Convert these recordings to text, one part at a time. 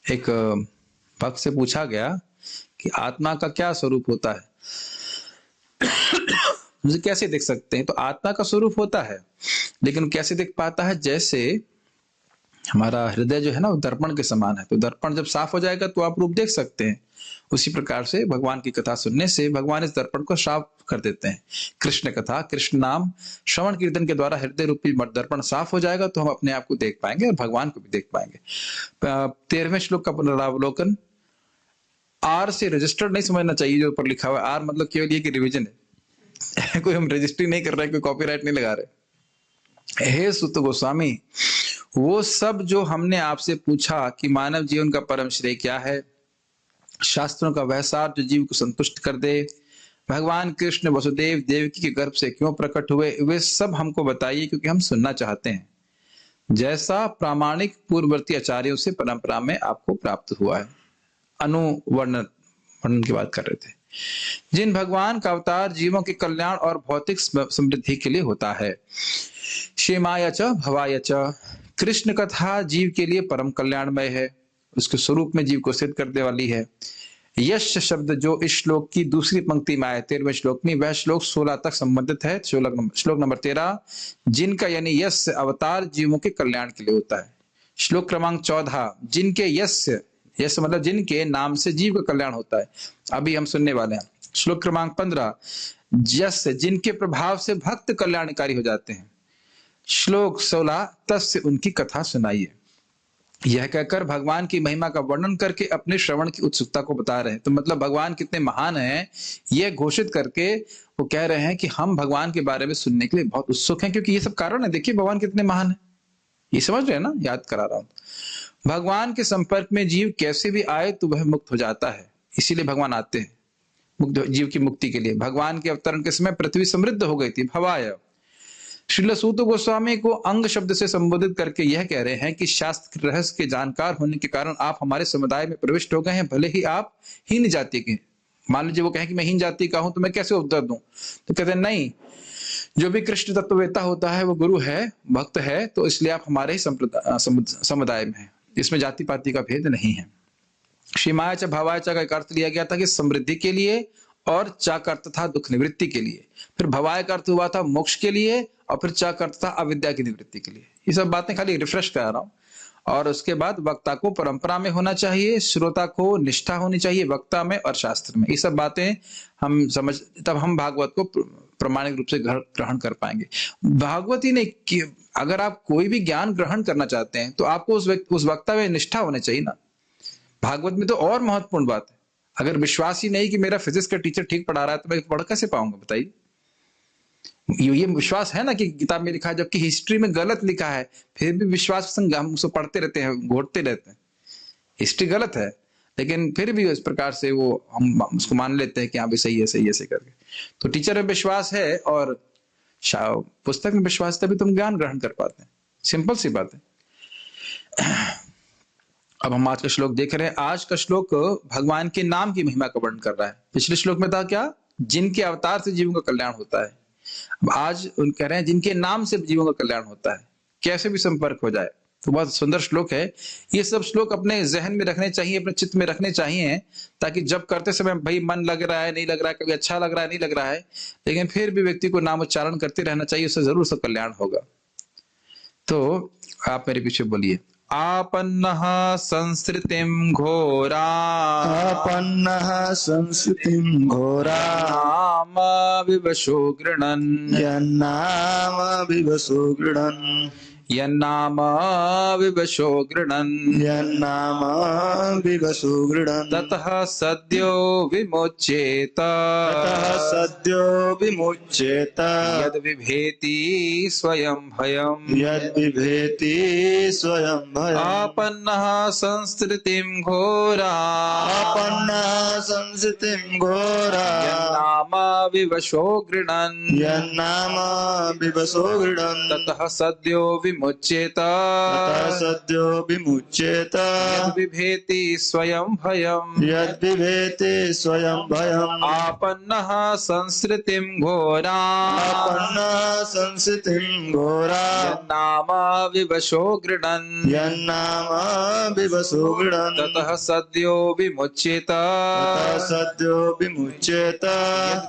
एक भक्त से पूछा गया कि आत्मा का क्या स्वरूप होता है, मुझे कैसे देख सकते हैं? तो आत्मा का स्वरूप होता है, लेकिन कैसे देख पाता है? जैसे हमारा हृदय जो है ना वो दर्पण के समान है, तो दर्पण जब साफ हो जाएगा तो आप रूप देख सकते हैं। उसी प्रकार से भगवान की कथा सुनने से भगवान इस दर्पण को साफ कर देते हैं। कृष्ण कथा, कृष्ण नाम श्रवण कीर्तन के द्वारा हृदय रूपी दर्पण साफ हो जाएगा तो हम अपने आप को देख पाएंगे और भगवान को भी देख पाएंगे। 13वें श्लोक का पुनरावलोकन। आर से रजिस्टर्ड नहीं समझना चाहिए जो ऊपर लिखा हुआ है। आर मतलब केवल ये कि रिविजन है कोई हम रजिस्ट्री नहीं कर रहे हैं, कोई कॉपीराइट नहीं लगा रहे। हे सुत गोस्वामी, वो सब जो हमने आपसे पूछा कि मानव जीवन का परम श्रेय क्या है, शास्त्रों का वह सार जो जीव को संतुष्ट कर दे, भगवान कृष्ण वसुदेव देवकी के गर्भ से क्यों प्रकट हुए, वे सब हमको बताइए क्योंकि हम सुनना चाहते हैं, जैसा प्रामाणिक पूर्ववर्ती आचार्यों से परंपरा में आपको प्राप्त हुआ है। वर्णन की बात कर रहे थे। जिन भगवान का अवतार जीवों के कल्याण और भौतिक समृद्धि के लिए होता है। क्षेमाय च भवाय च। कृष्ण कथा जीव के लिए परम कल्याणमय है, उसके स्वरूप में जीव को सिद्ध करने वाली है। यश शब्द जो इस श्लोक की दूसरी पंक्ति में आए 13वें श्लोक में, वह श्लोक 16 तक संबंधित है। श्लोक नंबर 13, जिनका यानी यश अवतार जीवों के कल्याण के लिए होता है। श्लोक क्रमांक 14, जिनके यश मतलब जिनके नाम से जीव का कल्याण होता है, अभी हम सुनने वाले हैं। श्लोक क्रमांक 15, यश जिनके प्रभाव से भक्त कल्याणकारी हो जाते हैं। श्लोक 16, तस्य उनकी कथा सुनाइए। यह कहकर भगवान की महिमा का वर्णन करके अपने श्रवण की उत्सुकता को बता रहे हैं। तो मतलब भगवान कितने महान हैं यह घोषित करके वो कह रहे हैं कि हम भगवान के बारे में सुनने के लिए बहुत उत्सुक हैं, क्योंकि ये सब कारण है। देखिए भगवान कितने महान है, ये समझ रहे हैं ना, याद करा रहा हूं। भगवान के संपर्क में जीव कैसे भी आए तो वह मुक्त हो जाता है, इसीलिए भगवान आते हैं मुक्त जीव की मुक्ति के लिए। भगवान के अवतरण के समय पृथ्वी समृद्ध हो गई थी। भवाय। श्रील सूत गोस्वामी को अंग शब्द से संबोधित करके यह कह रहे हैं कि शास्त्र रहस्य के जानकार होने के कारण आप हमारे समुदाय में प्रविष्ट हो गए हैं, भले ही आप हीन जाति के। मान लीजिए वो कहें कि मैं हीन जाति का हूं तो मैं कैसे उत्तर दूं, तो कहते हैं नहीं, जो भी कृष्ण तत्ववेता होता है वो गुरु है, भक्त है, तो इसलिए आप हमारे ही समुदाय में है, इसमें जाति पाति का भेद नहीं है। श्रीमाय च भवाय च का अर्थ लिया गया था कि समृद्धि के लिए, और चा का अर्थ था दुख निवृत्ति के लिए। फिर भवाय का अर्थ हुआ था मोक्ष के लिए, और फिर चा का अर्थ था अविद्या की निवृत्ति के लिए। ये सब बातें खाली रिफ्रेश करा रहा हूं। और उसके बाद वक्ता को परंपरा में होना चाहिए, श्रोता को निष्ठा होनी चाहिए वक्ता में और शास्त्र में। ये सब बातें हम समझ, तब हम भागवत को प्रमाणिक रूप से ग्रहण कर पाएंगे। भागवत ही नहीं, अगर आप कोई भी ज्ञान ग्रहण करना चाहते हैं तो आपको उस वक्ता में निष्ठा होनी चाहिए ना। भागवत में तो और महत्वपूर्ण बात है। अगर विश्वास ही नहीं कि मेरा फिजिक्स का टीचर ठीक पढ़ा रहा है तो मैं पढ़ कैसे पाऊंगा, बताइए। ये विश्वास है ना कि किताब में लिखा है, जबकि हिस्ट्री में गलत लिखा है, फिर भी विश्वास संग हम उसको पढ़ते रहते हैं, घोटते रहते हैं। हिस्ट्री गलत है लेकिन फिर भी इस प्रकार से वो हम उसको मान लेते हैं कि हाँ भी सही है, सही है, सही करके। तो टीचर में विश्वास है और पुस्तक में विश्वास, तभी तुम ज्ञान ग्रहण कर पाते हैं। सिंपल सी बात है। अब हम आज का श्लोक देख रहे हैं। आज का श्लोक भगवान के नाम की महिमा का वर्णन कर रहा है। पिछले श्लोक में था क्या, जिनके अवतार से जीवों का कल्याण होता है। अब आज उन कह रहे हैं जिनके नाम से जीवों का कल्याण होता है, कैसे भी संपर्क हो जाए। तो बहुत सुंदर श्लोक है। ये सब श्लोक अपने जहन में रखने चाहिए, अपने चित्त में रखने चाहिए, ताकि जब करते समय भाई मन लग रहा है, नहीं लग रहा है, कभी अच्छा लग रहा है, नहीं लग रहा है, लेकिन फिर भी व्यक्ति को नाम उच्चारण करते रहना चाहिए, उससे जरूर सब कल्याण होगा। तो आप मेरे पीछे बोलिए। आपन्नः संस्कृतिं घोरा, आपन्नः संस्कृतिं घोरा, नाम विवशो गृह्णन्, यन्नाम विवशो गृह्णन्, यन्नाम विवशो गृह्णन्, यन्नाम विवशो गृह्णन्, ततः सद्यो विमुच्येत, ततः सद्यो विमुच्येत, यद् बिभेति स्वयं भयम्, यद् बिभेति स्वयं भयम्। आपन्नः संस्कृतिं घोरा, आपन्नः संस्कृतिं घोरा, यन्नाम विवशो गृह्णन्, यन्नाम विवशो गृह्णन्, ततः सद्यो विमुच्येत, विमुच्येत ततः सद्यो विमुच्येत बिभेति स्वयं भयम् यद्विभेति स्वयं भयम् आपन्नः संसृतिं घोराम् आपन्नः संस्थितिं घोरा नाम विवशो गृह्णन् यन्नाम विवसो गृह्णन् ततः सद्यो विमुच्येत ततः सद्यो विमुच्येत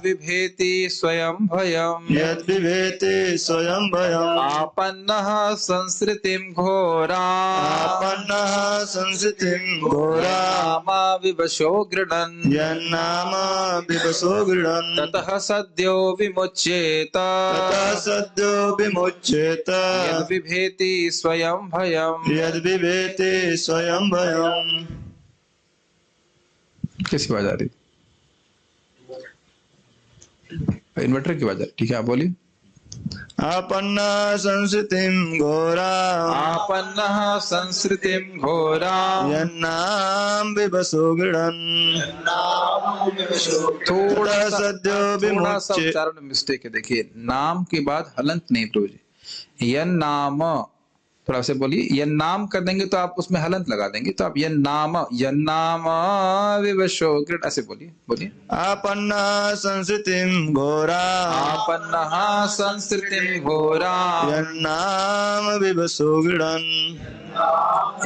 बिभेति स्वयं भयम् यद्विभेति स्वयं भयम् आपन्नः संसृतिं घोराम् आपन्नः संस्थितिं घोरा नाम विवशो गृह्णन् यन्नाम विवसो गृह्णन् ततः सद्यो विमुच्येत ततः सद्यो विमुच्येत बिभेति स्वयं भयम् यद्विभेति स्वयं भयम्। किसकी आवाज आ रही? इन्वर्टर की आवाज आ रही? ठीक है, आप बोलिए। आपन्न संस्थितिं घोरा आपन्नः संसृतिं घोराम् यन्नाम विवसो गृह्णन् थोड़ा ततः सा सद्यो थोड़ा सा विमुच्य उच्चारण में मिस्टेक है। देखिए, नाम के बाद हलंत नहीं प्रभु जी। यन नाम, थोड़ा से बोलिए। यन नाम कर देंगे तो आप उसमें हलंत लगा देंगे, तो आप यन नाम विवशो गृह्ण ऐसे बोलिए। बोलिए, आपन्न संस्थितिं घोरा आपन्नः संसृतिं घोराम् यन्नाम विवसो गृह्णन्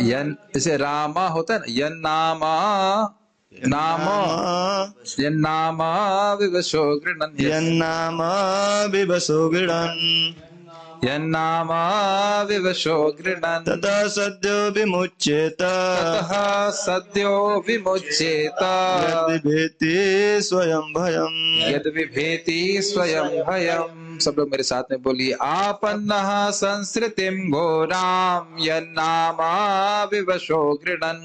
यन, जैसे रामा होता है ना, यन नाम यन नाम विवशो गृह्णन् यन्नाम विवसो गृह्णन् यन्नाम विवशो गृह्णन् ततः सद्यो विमुच्येत ततः सद्यो विमुच्येत यद्विभेति स्वयं भयम् यद विभेति स्वयं भयम्। सब लोग मेरे साथ में बोलिए। आपन्नः संसृतिं घोराम् यन्नाम विवशो गृह्णन्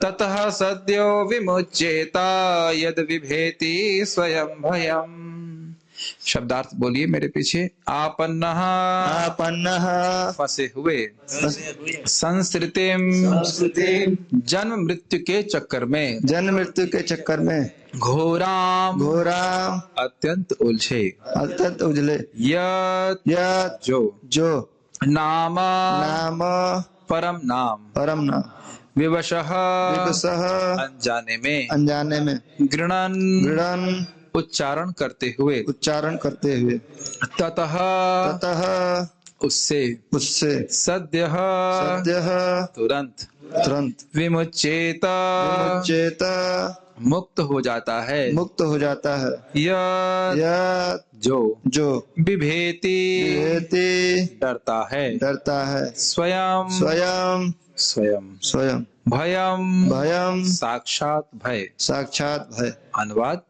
ततः सद्यो विमुच्येत यद विभेति स्वयं भयम्। शब्दार्थ बोलिए मेरे पीछे। आपन्नः आपन्नः फंसे हुए, संस्कृतिम जन्म मृत्यु के चक्कर में, जन्म मृत्यु के चक्कर में, घोराम घोरा अत्यंत उलझे, अत्यंत उजले, यत् यत् जो नाम नाम परम नाम, परम नाम, विवशः विवशः अनजाने में, अनजाने में, गृणन गृह्णन् उच्चारण करते हुए, उच्चारण करते हुए, ततः ततः उससे, सद्यः तुरंत, विमुच्येत विमुच्येत मुक्त हो जाता है, मुक्त हो जाता है, यत् जो बिभेति डरता है, स्वयं भयम साक्षात भय। अनुवाद: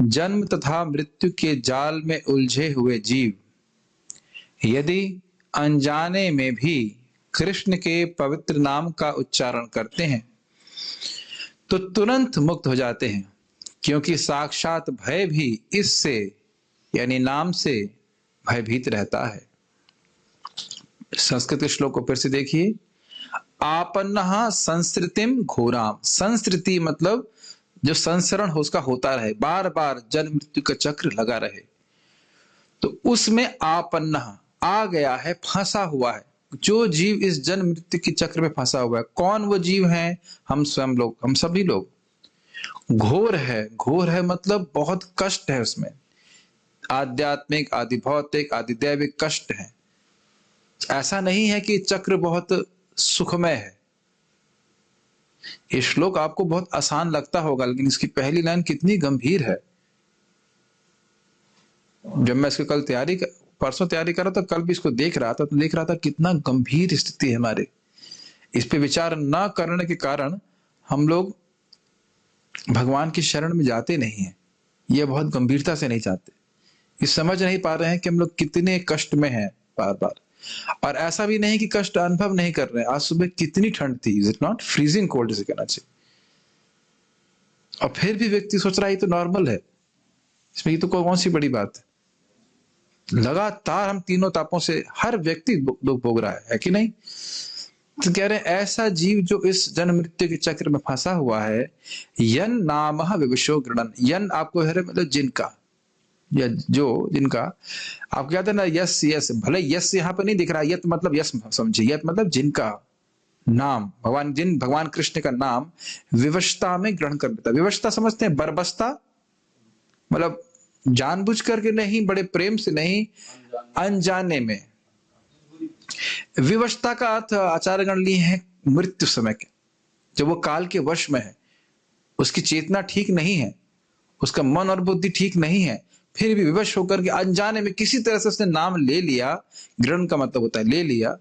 जन्म तथा मृत्यु के जाल में उलझे हुए जीव यदि अनजाने में भी कृष्ण के पवित्र नाम का उच्चारण करते हैं तो तुरंत मुक्त हो जाते हैं, क्योंकि साक्षात भय भी इससे यानी नाम से भयभीत रहता है। संस्कृत श्लोक को फिर से देखिए। आपन्नः संसृतिम घोराम। संसृति मतलब जो संसरण हो उसका होता रहे, बार बार जन्म मृत्यु का चक्र लगा रहे, तो उसमें आपन्ना आ गया है, फंसा हुआ है। जो जीव इस जन्म मृत्यु के चक्र में फंसा हुआ है, कौन वो जीव है? हम स्वयं लोग, हम सभी लोग। घोर है मतलब बहुत कष्ट है उसमें, आध्यात्मिक, आदि भौतिक, आदि दैविक कष्ट है। ऐसा नहीं है कि चक्र बहुत सुखमय है। ये श्लोक आपको बहुत आसान लगता होगा, लेकिन इसकी पहली लाइन कितनी गंभीर है। जब मैं इसकी परसों तैयारी कर रहा था, कल भी इसको देख रहा था, तो देख रहा था कितना गंभीर स्थिति है हमारे। इस पे विचार न करने के कारण हम लोग भगवान की शरण में जाते नहीं हैं। ये बहुत गंभीरता से नहीं चाहते, ये समझ नहीं पा रहे हैं कि हम लोग कितने कष्ट में हैं बार बार। और ऐसा भी नहीं कि कष्ट अनुभव नहीं कर रहे हैं। आज सुबह कितनी ठंड थी, is it not freezing cold जिसे कहना चाहिए, और फिर भी व्यक्ति सोच रहा है ये तो नॉर्मल है, इसमें ये तो कौन सी बड़ी बात है। लगातार हम तीनों तापों से हर व्यक्ति दुख भोग रहा है कि नहीं? तो कह रहे हैं ऐसा जीव जो इस जन्म मृत्यु के चक्र में फंसा हुआ है, यन नामः विवशो गृह्णन्। यन आपको है मतलब जिनका, या जो जिनका आप कहते हैं ना यस यस, भले यस यहाँ पे नहीं दिख रहा, यत मतलब यस समझिए, यत मतलब जिनका नाम भगवान कृष्ण का नाम विवशता में ग्रहण कर लेता। विवशता समझते हैं, बरबसता मतलब जानबूझ करके नहीं, बड़े प्रेम से नहीं, अनजाने में। विवशता का अर्थ आचार्यगण लिए हैं मृत्यु समय के, जब वो काल के वश में है, उसकी चेतना ठीक नहीं है, उसका मन और बुद्धि ठीक नहीं है, फिर भी विवश होकर के अनजाने में किसी तरह से उसने नाम ले लिया, ग्रहण का मतलब होता है ले लिया,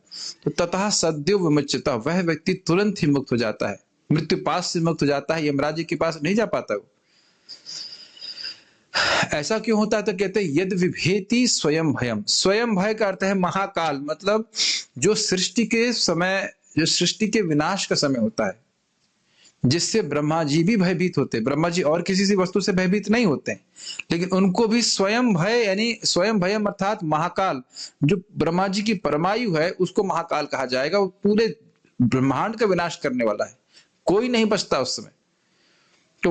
तो ततः सद्यो विमुच्यता, वह व्यक्ति तुरंत ही मुक्त हो जाता है, मृत्यु पास से मुक्त हो जाता है, यमराज जी के पास नहीं जा पाता वो। ऐसा क्यों होता है? तो कहते हैं यद विभेति स्वयं भयम। स्वयं भय का अर्थ है महाकाल, मतलब जो सृष्टि के समय, जो सृष्टि के विनाश का समय होता है, जिससे ब्रह्मा जी भी भयभीत होते हैं। ब्रह्मा जी और किसी सी वस्तु से भयभीत नहीं होते हैं, लेकिन उनको भी स्वयं भय, यानी स्वयं भयम अर्थात महाकाल, जो ब्रह्मा जी की परमायु है उसको महाकाल कहा जाएगा। वो पूरे ब्रह्मांड का विनाश करने वाला है, कोई नहीं बचता उस समय। तो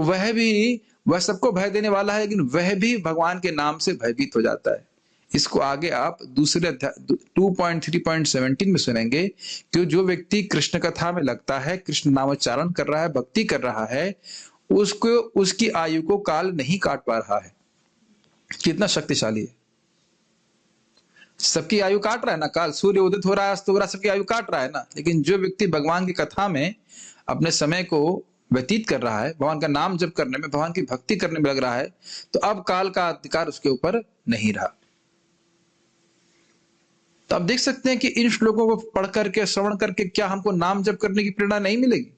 वह सबको भय देने वाला है, लेकिन वह भी भगवान के नाम से भयभीत हो जाता है। इसको आगे आप दूसरे अध्याय 2.3.17 में सुनेंगे कि जो व्यक्ति कृष्ण कथा में लगता है, कृष्ण नामोच्चारण कर रहा है, भक्ति कर रहा है, उसको उसकी आयु को काल नहीं काट पा रहा है। कितना शक्तिशाली है! सबकी आयु काट रहा है ना काल, सूर्य उदित हो रहा है, अस्त हो रहा है, सबकी आयु काट रहा है ना। लेकिन जो व्यक्ति भगवान की कथा में अपने समय को व्यतीत कर रहा है, भगवान का नाम जप करने में, भगवान की भक्ति करने में लग रहा है, तो अब काल का अधिकार उसके ऊपर नहीं रहा। तो आप देख सकते हैं कि इन श्लोकों को पढ़ करके, श्रवण करके क्या हमको नाम जप करने की प्रेरणा नहीं मिलेगी?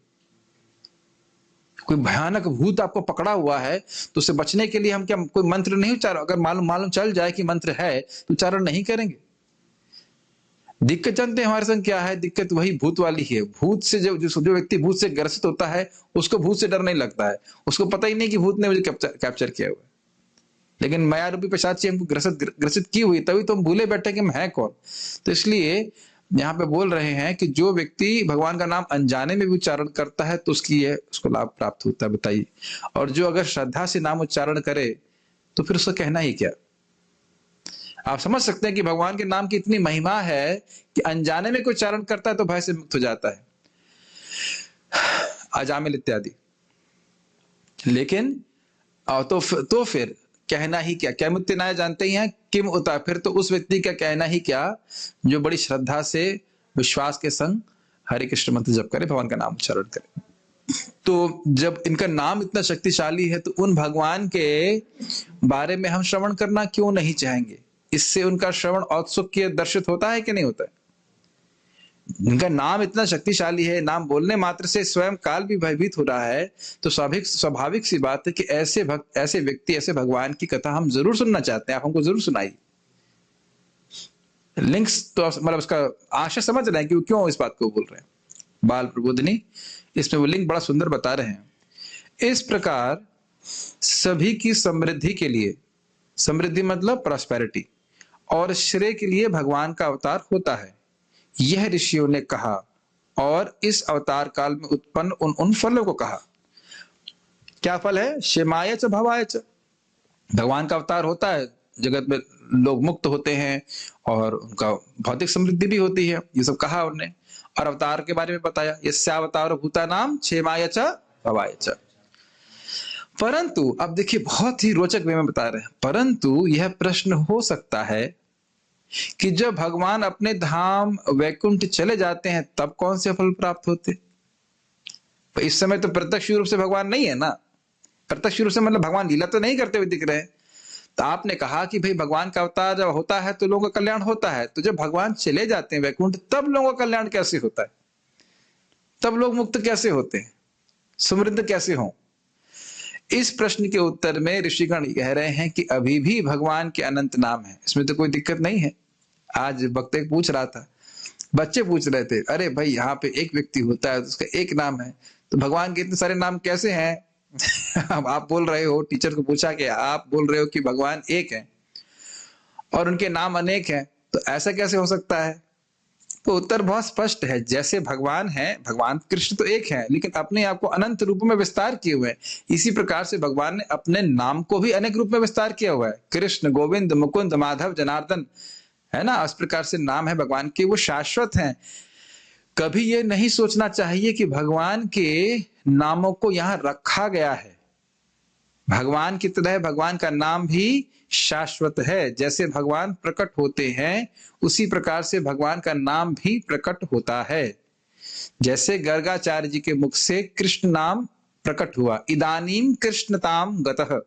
कोई भयानक भूत आपको पकड़ा हुआ है, तो उससे बचने के लिए हम क्या कोई मंत्र नहीं उच्चारण, अगर मालूम चल जाए कि मंत्र है तो उच्चारण नहीं करेंगे? दिक्कत जानते हैं हमारे संग क्या है? दिक्कत वही भूत वाली है। भूत से जो व्यक्ति भूत से ग्रसित होता है, उसको भूत से डर नहीं लगता है, उसको पता ही नहीं कि भूत ने मुझे कैप्चर किया हुआ है। लेकिन माया रूपी पिशाची हमको ग्रसित की हुई, तभी तो हम भूले बैठे कि हम हैं कौन। तो इसलिए यहाँ पे बोल रहे हैं कि जो व्यक्ति भगवान का नाम अनजाने में भी उच्चारण करता है तो उसको लाभ प्राप्त होता है, बताइए। और जो अगर श्रद्धा से नाम उच्चारण करे तो फिर उसका कहना ही क्या। आप समझ सकते हैं कि भगवान के नाम की इतनी महिमा है कि अनजाने में कोई उच्चारण करता है तो भय से मुक्त हो जाता है, अजामिल इत्यादि। लेकिन तो फिर कहना ही क्या, क्या मुक्तिनाय जानते ही हैं, किम उता, फिर तो उस व्यक्ति का कहना ही क्या जो बड़ी श्रद्धा से विश्वास के संग हरे कृष्ण मंत्र जप करे, भगवान का नाम उच्चारण करे। तो जब इनका नाम इतना शक्तिशाली है तो उन भगवान के बारे में हम श्रवण करना क्यों नहीं चाहेंगे? इससे उनका श्रवण औत्सुक्य दर्शित होता है कि नहीं होता है? इनका नाम इतना शक्तिशाली है, नाम बोलने मात्र से स्वयं काल भी भयभीत हो रहा है, तो स्वाभाविक सी बात है कि ऐसे व्यक्ति, ऐसे भगवान की कथा हम जरूर सुनना चाहते हैं। आप हमको जरूर सुनाइए। लिंक्स तो मतलब उसका आशय समझ रहे हैं कि वो क्यों इस बात को बोल रहे हैं। बाल प्रबोधिनी इसमें वो लिंक बड़ा सुंदर बता रहे हैं। इस प्रकार सभी की समृद्धि के लिए, समृद्धि मतलब प्रॉस्पेरिटी और श्रेय के लिए भगवान का अवतार होता है, यह ऋषियों ने कहा, और इस अवतार काल में उत्पन्न उन फलों को कहा। क्या फल है? क्षेमाय च भवाय च। भगवान का अवतार होता है, जगत में लोग मुक्त होते हैं और उनका भौतिक समृद्धि भी होती है, ये सब कहा उन्होंने। और अवतार के बारे में बताया, यस्यावतार भूतानाम क्षेमाय च भवाय च। परंतु अब देखिए, बहुत ही रोचक वे में बता रहे हैं, परंतु यह प्रश्न हो सकता है कि जब भगवान अपने धाम वैकुंठ चले जाते हैं तब कौन से फल प्राप्त होते? तो इस समय तो प्रत्यक्ष रूप से भगवान नहीं है ना, प्रत्यक्ष रूप से मतलब भगवान लीला तो नहीं करते हुए दिख रहे हैं। तो आपने कहा कि भाई भगवान का अवतार जब होता है तो लोगों का कल्याण होता है, तो जब भगवान चले जाते हैं वैकुंठ तब लोगों का कल्याण कैसे होता है? तब लोग मुक्त कैसे होते हैं, समृद्ध कैसे हों? इस प्रश्न के उत्तर में ऋषिगण कह रहे हैं कि अभी भी भगवान के अनंत नाम है, इसमें तो कोई दिक्कत नहीं है। आज वक्त एक पूछ रहा था, बच्चे पूछ रहे थे, अरे भाई यहाँ पे एक व्यक्ति होता है उसका एक नाम है, तो भगवान के इतने सारे नाम कैसे हैं? अब आप बोल रहे हो, टीचर को पूछा कि आप बोल रहे हो कि भगवान एक है और उनके नाम अनेक हैं, तो ऐसा कैसे हो सकता है? तो उत्तर बहुत स्पष्ट है। जैसे भगवान है, भगवान कृष्ण तो एक है, लेकिन अपने आप को अनंत रूप में विस्तार किए हुए हैं। इसी प्रकार से भगवान ने अपने नाम को भी अनेक रूप में विस्तार किया हुआ है। कृष्ण, गोविंद, मुकुंद, माधव, जनार्दन, है ना। इस प्रकार से नाम है भगवान के, वो शाश्वत हैं। कभी ये नहीं सोचना चाहिए कि भगवान के नामों को यहां रखा गया है। भगवान की तरह भगवान का नाम भी शाश्वत है। जैसे भगवान प्रकट होते हैं, उसी प्रकार से भगवान का नाम भी प्रकट होता है। जैसे गर्गाचार्य जी के मुख से कृष्ण नाम प्रकट हुआ, इदानीम कृष्णताम गतः।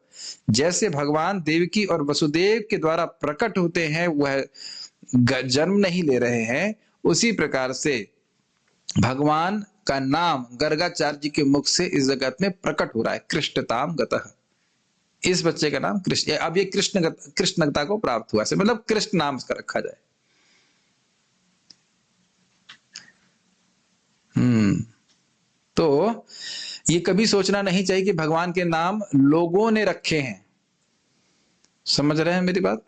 जैसे भगवान देवकी और वसुदेव के द्वारा प्रकट होते हैं, वह जन्म नहीं ले रहे हैं, उसी प्रकार से भगवान का नाम गर्गाचार्य जी के मुख से इस जगत में प्रकट हो रहा है, कृष्णताम गतः। इस बच्चे का नाम कृष्ण, अब ये कृष्णता को प्राप्त हुआ, मतलब कृष्ण नाम इसका रखा जाए। तो ये कभी सोचना नहीं चाहिए कि भगवान के नाम लोगों ने रखे हैं। समझ रहे हैं मेरी बात?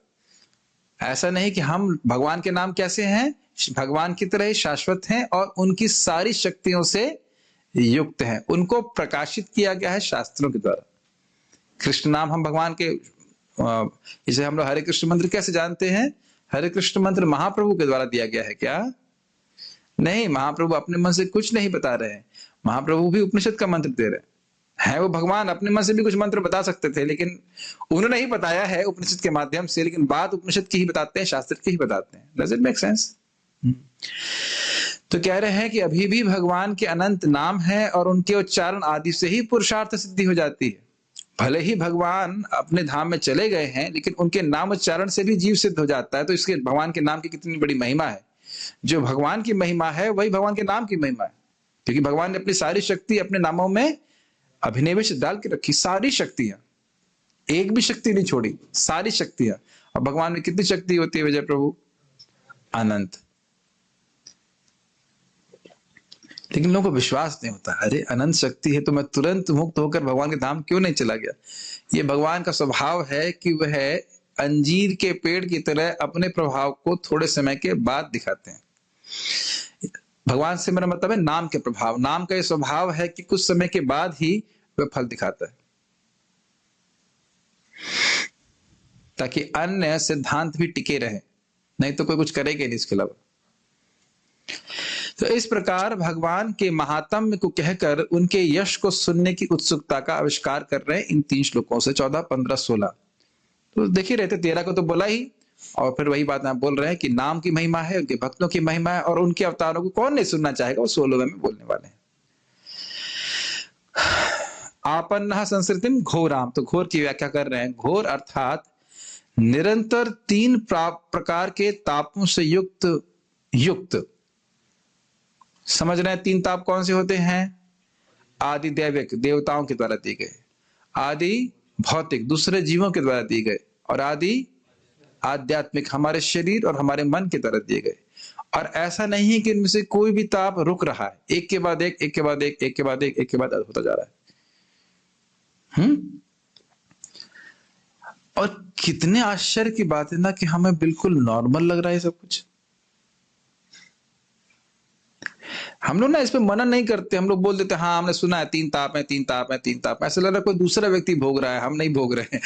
ऐसा नहीं कि हम, भगवान के नाम कैसे हैं, भगवान की तरह ही शाश्वत हैं और उनकी सारी शक्तियों से युक्त हैं। उनको प्रकाशित किया गया है शास्त्रों के द्वारा। कृष्ण नाम हम भगवान के, इसे हम लोग हरे कृष्ण मंत्र कैसे जानते हैं? हरे कृष्ण मंत्र महाप्रभु के द्वारा दिया गया है क्या? नहीं, महाप्रभु अपने मन से कुछ नहीं बता रहे हैं। महाप्रभु भी उपनिषद का मंत्र दे रहे हैं। वो भगवान अपने मन से भी कुछ मंत्र बता सकते थे, लेकिन उन्होंने ही बताया है उपनिषद के माध्यम से, लेकिन बात उपनिषद की ही बताते हैं, शास्त्र की ही बताते हैं। Does it make sense? तो कह रहे हैं कि अभी भी भगवान के अनंत नाम है और उनके उच्चारण आदि से ही पुरुषार्थ सिद्धि हो जाती है। भले ही भगवान अपने धाम में चले गए हैं, लेकिन उनके नाम उच्चारण से भी जीव सिद्ध हो जाता है। तो इसके भगवान के नाम की कितनी बड़ी महिमा है। जो भगवान की महिमा है वही भगवान के नाम की महिमा है, क्योंकि भगवान ने अपनी सारी शक्ति अपने नामों में अभिनिवेश डाल के रखी। सारी शक्तियां, एक भी शक्ति नहीं छोड़ी, सारी शक्तियां। और भगवान में कितनी शक्ति होती है विजय प्रभु? अनंत। लेकिन लोगों को विश्वास नहीं होता, अरे अनंत शक्ति है तो मैं तुरंत मुक्त होकर भगवान के धाम क्यों नहीं चला गया? ये भगवान का स्वभाव है कि वह अंजीर के पेड़ की तरह अपने प्रभाव को थोड़े समय के बाद दिखाते हैं। भगवान से मेरा मतलब है नाम के प्रभाव। नाम का ये स्वभाव है कि कुछ समय के बाद ही वह फल दिखाता है, ताकि अन्य सिद्धांत भी टिके रहे, नहीं तो कोई कुछ करेगा नहीं इसके अलावा। तो इस प्रकार भगवान के महात्म्य को कहकर उनके यश को सुनने की उत्सुकता का आविष्कार कर रहे हैं इन 3 श्लोकों से, 14, 15, 16। तो देख ही रहते, 13 को तो बोला ही, और फिर वही बात आप बोल रहे हैं कि नाम की महिमा है, उनके भक्तों की महिमा है, और उनके अवतारों को कौन नहीं सुनना चाहेगा। वो 16 में बोलने वाले हैं। आपन्नः संसृतिम घोराम, तो घोर की व्याख्या कर रहे हैं। घोर अर्थात निरंतर 3 प्रकार के तापों से युक्त। समझ रहे हैं 3 ताप कौन से होते हैं? आदि दैविक, देवताओं के द्वारा दिए गए, आदि भौतिक, दूसरे जीवों के द्वारा दिए गए, और आदि आध्यात्मिक, हमारे शरीर और हमारे मन के द्वारा दिए गए। और ऐसा नहीं है कि इनमें से कोई भी ताप रुक रहा है, एक के बाद एक, एक के बाद एक, एक के बाद एक, एक के बाद होता जा रहा है। और कितने आश्चर्य की बात है ना कि हमें बिल्कुल नॉर्मल लग रहा है सब कुछ। हम लोग ना इस पे मनन नहीं करते, हम लोग बोल देते हाँ हमने सुना है 3 ताप है, 3 ताप है, 3 ताप। ऐसा लग रहा है कोई दूसरा व्यक्ति भोग रहा है, हम नहीं भोग रहे हैं।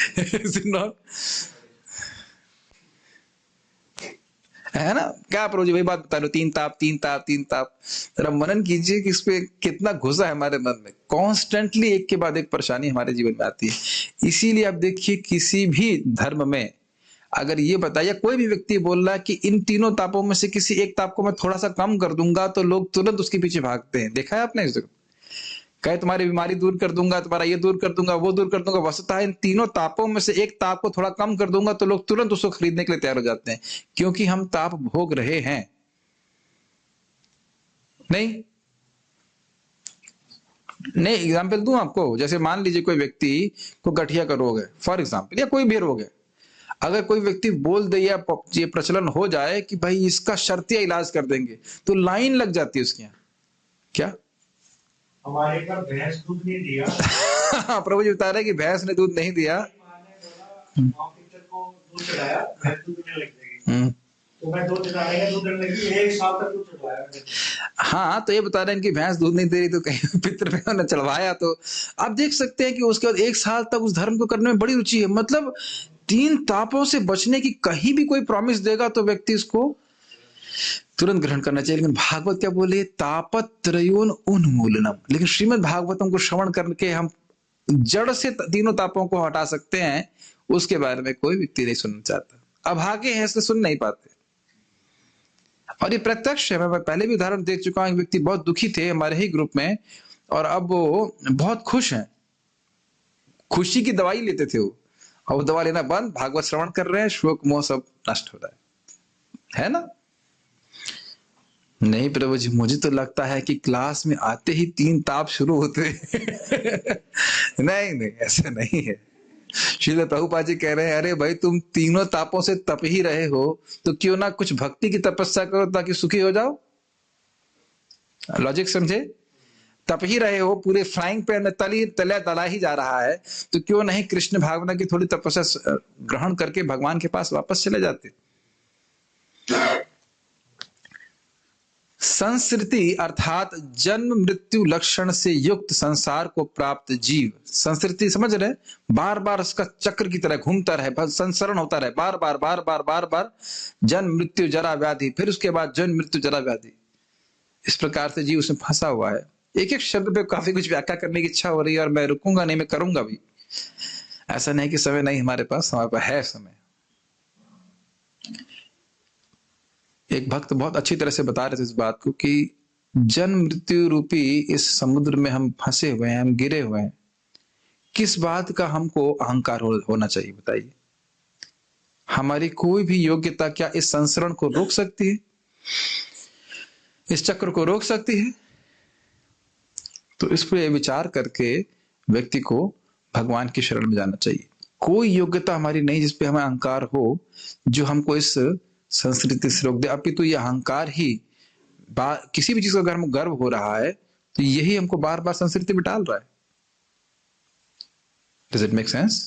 है ना? क्या प्रभु जी वही बात बता रहे हो, 3 ताप, 3 ताप, 3 ताप। जरा मनन कीजिए कि इस पे कितना घुसा है हमारे मन में। कॉन्स्टेंटली एक के बाद एक परेशानी हमारे जीवन में आती है। इसीलिए आप देखिए किसी भी धर्म में अगर ये बताइए, कोई भी व्यक्ति बोल रहा है कि इन तीनों तापों में से किसी एक ताप को मैं थोड़ा सा कम कर दूंगा, तो लोग तुरंत उसके पीछे भागते हैं। देखा है आपने? कहे तुम्हारी बीमारी दूर कर दूंगा, तुम्हारा ये दूर कर दूंगा, वो दूर कर दूंगा। वस्तुतः इन तीनों तापों में से एक ताप को थोड़ा कम कर दूंगा तो लोग तुरंत उसको खरीदने के लिए तैयार हो जाते हैं, क्योंकि हम ताप भोग रहे हैं। नहीं एग्जाम्पल दूं आपको, जैसे मान लीजिए कोई व्यक्ति को गठिया का रोग है फॉर एग्जाम्पल, या कोई भी रोग है। अगर कोई व्यक्ति बोल दे या ये प्रचलन हो जाए कि भाई इसका शर्तिया इलाज कर देंगे, तो लाइन लग जाती है उसके यहाँ। क्या हमारे घर भैंस दूध नहीं दिया? प्रभु जी बता रहे कि भैंस ने दूध नहीं दिया, को दूध चढ़ाया, भैंस दूध देने लग गई। तो मैं दूध चढ़ाने का दूध लगी 1 साल तक दूध चढ़वाया मैंने। हाँ, तो ये बता रहे हैं कि भैंस दूध नहीं दे रही तो कहीं पितृ में उन्होंने चढ़वाया, तो आप देख सकते हैं कि उसके बाद 1 साल तक उस धर्म को करने में बड़ी रुचि है। मतलब 3 तापों से बचने की कहीं भी कोई प्रॉमिस देगा तो व्यक्ति इसको तुरंत ग्रहण करना चाहिए। लेकिन भागवत क्या बोले, तापत्रयोन उन्मूलनम। लेकिन श्रीमद् भागवतम को श्रवण करके हम जड़ से तीनों तापों को हटा सकते हैं, उसके बारे में कोई व्यक्ति नहीं सुनना चाहता। अभागे हैं इसलिए सुन नहीं पाते। और ये प्रत्यक्ष है, मैं पहले भी उदाहरण देख चुका हूं। एक व्यक्ति बहुत दुखी थे हमारे ही ग्रुप में, और अब वो बहुत खुश हैं। खुशी की दवाई लेते थे वो, और वो दवा लेना बंद, भागवत श्रवण कर रहे हैं, शोक मोह सब नष्ट हो रहा है ना? नहीं प्रभु जी, मुझे तो लगता है कि क्लास में आते ही 3 ताप शुरू होते नहीं नहीं, ऐसा नहीं है। श्रील प्रभुपाद जी कह रहे हैं, अरे भाई तुम तीनों तापों से तप ही रहे हो, तो क्यों ना कुछ भक्ति की तपस्या करो ताकि सुखी हो जाओ। लॉजिक समझे? तप ही रहे हो, पूरे फ्राइंग पैन में तला ही जा रहा है, तो क्यों नहीं कृष्ण भावना की थोड़ी तपस्या ग्रहण करके भगवान के पास वापस चले जाते। संस्कृति अर्थात जन्म मृत्यु लक्षण से युक्त संसार को प्राप्त जीव, संस्कृति समझ रहे, बार बार उसका चक्र की तरह घूमता रहे, संसरण होता रहे, बार बार बार बार बार बार जन्म मृत्यु जरा व्याधि, फिर उसके बाद जन्म मृत्यु जरा व्याधि। इस प्रकार से जीव उसमें फंसा हुआ है। एक एक शब्द पे काफी कुछ व्याख्या करने की इच्छा हो रही है, और मैं रुकूंगा नहीं, मैं करूंगा भी। ऐसा नहीं कि समय नहीं हमारे पास है समय। एक भक्त बहुत अच्छी तरह से बता रहे थे इस बात को कि जन्म मृत्यु रूपी इस समुद्र में हम फंसे हुए हैं, हम गिरे हुए हैं। किस बात का हमको अहंकार होना चाहिए बताइए? हमारी कोई भी योग्यता क्या इस संसरण को रोक सकती है? इस चक्र को रोक सकती है? तो इस पर विचार करके व्यक्ति को भगवान की शरण में जाना चाहिए। कोई योग्यता हमारी नहीं जिसपे हमें अहंकार हो, जो हमको इस संस्कृति से रोक दे। अपितु ये अहंकार ही किसी भी चीज का अगर गर्व हो रहा है, तो यही हमको बार बार संस्कृति में डाल रहा है। Does it make sense?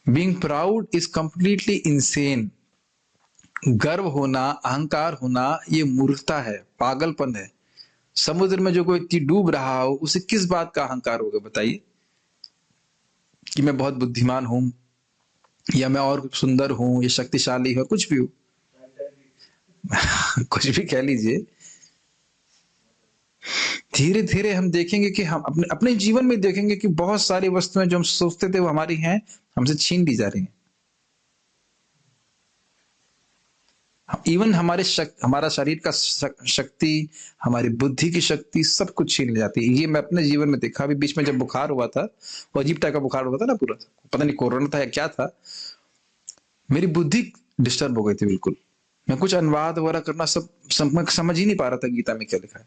Being proud is completely insane. गर्व होना, अहंकार होना, ये मूर्खता है, पागलपन है। समुद्र में जो कोई व्यक्ति डूब रहा हो, उसे किस बात का अहंकार होगा बताइए? कि मैं बहुत बुद्धिमान हूं, या मैं और सुंदर हूं, या शक्तिशाली हूं, कुछ भी हो कुछ भी कह लीजिए। धीरे धीरे हम देखेंगे कि हम अपने जीवन में देखेंगे कि बहुत सारी वस्तुएं जो हम सोचते थे वो हमारी हैं, हमसे छीन ली जा रही हैं। इवन हमारा शरीर का शक्ति, हमारी बुद्धि की शक्ति, सब कुछ छीन ले जाती है। ये मैं अपने जीवन में देखा। अभी बीच में जब बुखार हुआ था, वो अजीब टाइप का बुखार हुआ था ना, पूरा पता नहीं कोरोना था या क्या था, मेरी बुद्धि डिस्टर्ब हो गई थी बिल्कुल। मैं कुछ अनुवाद वगैरह करना सब समझ ही नहीं पा रहा था गीता में क्या लिखा है।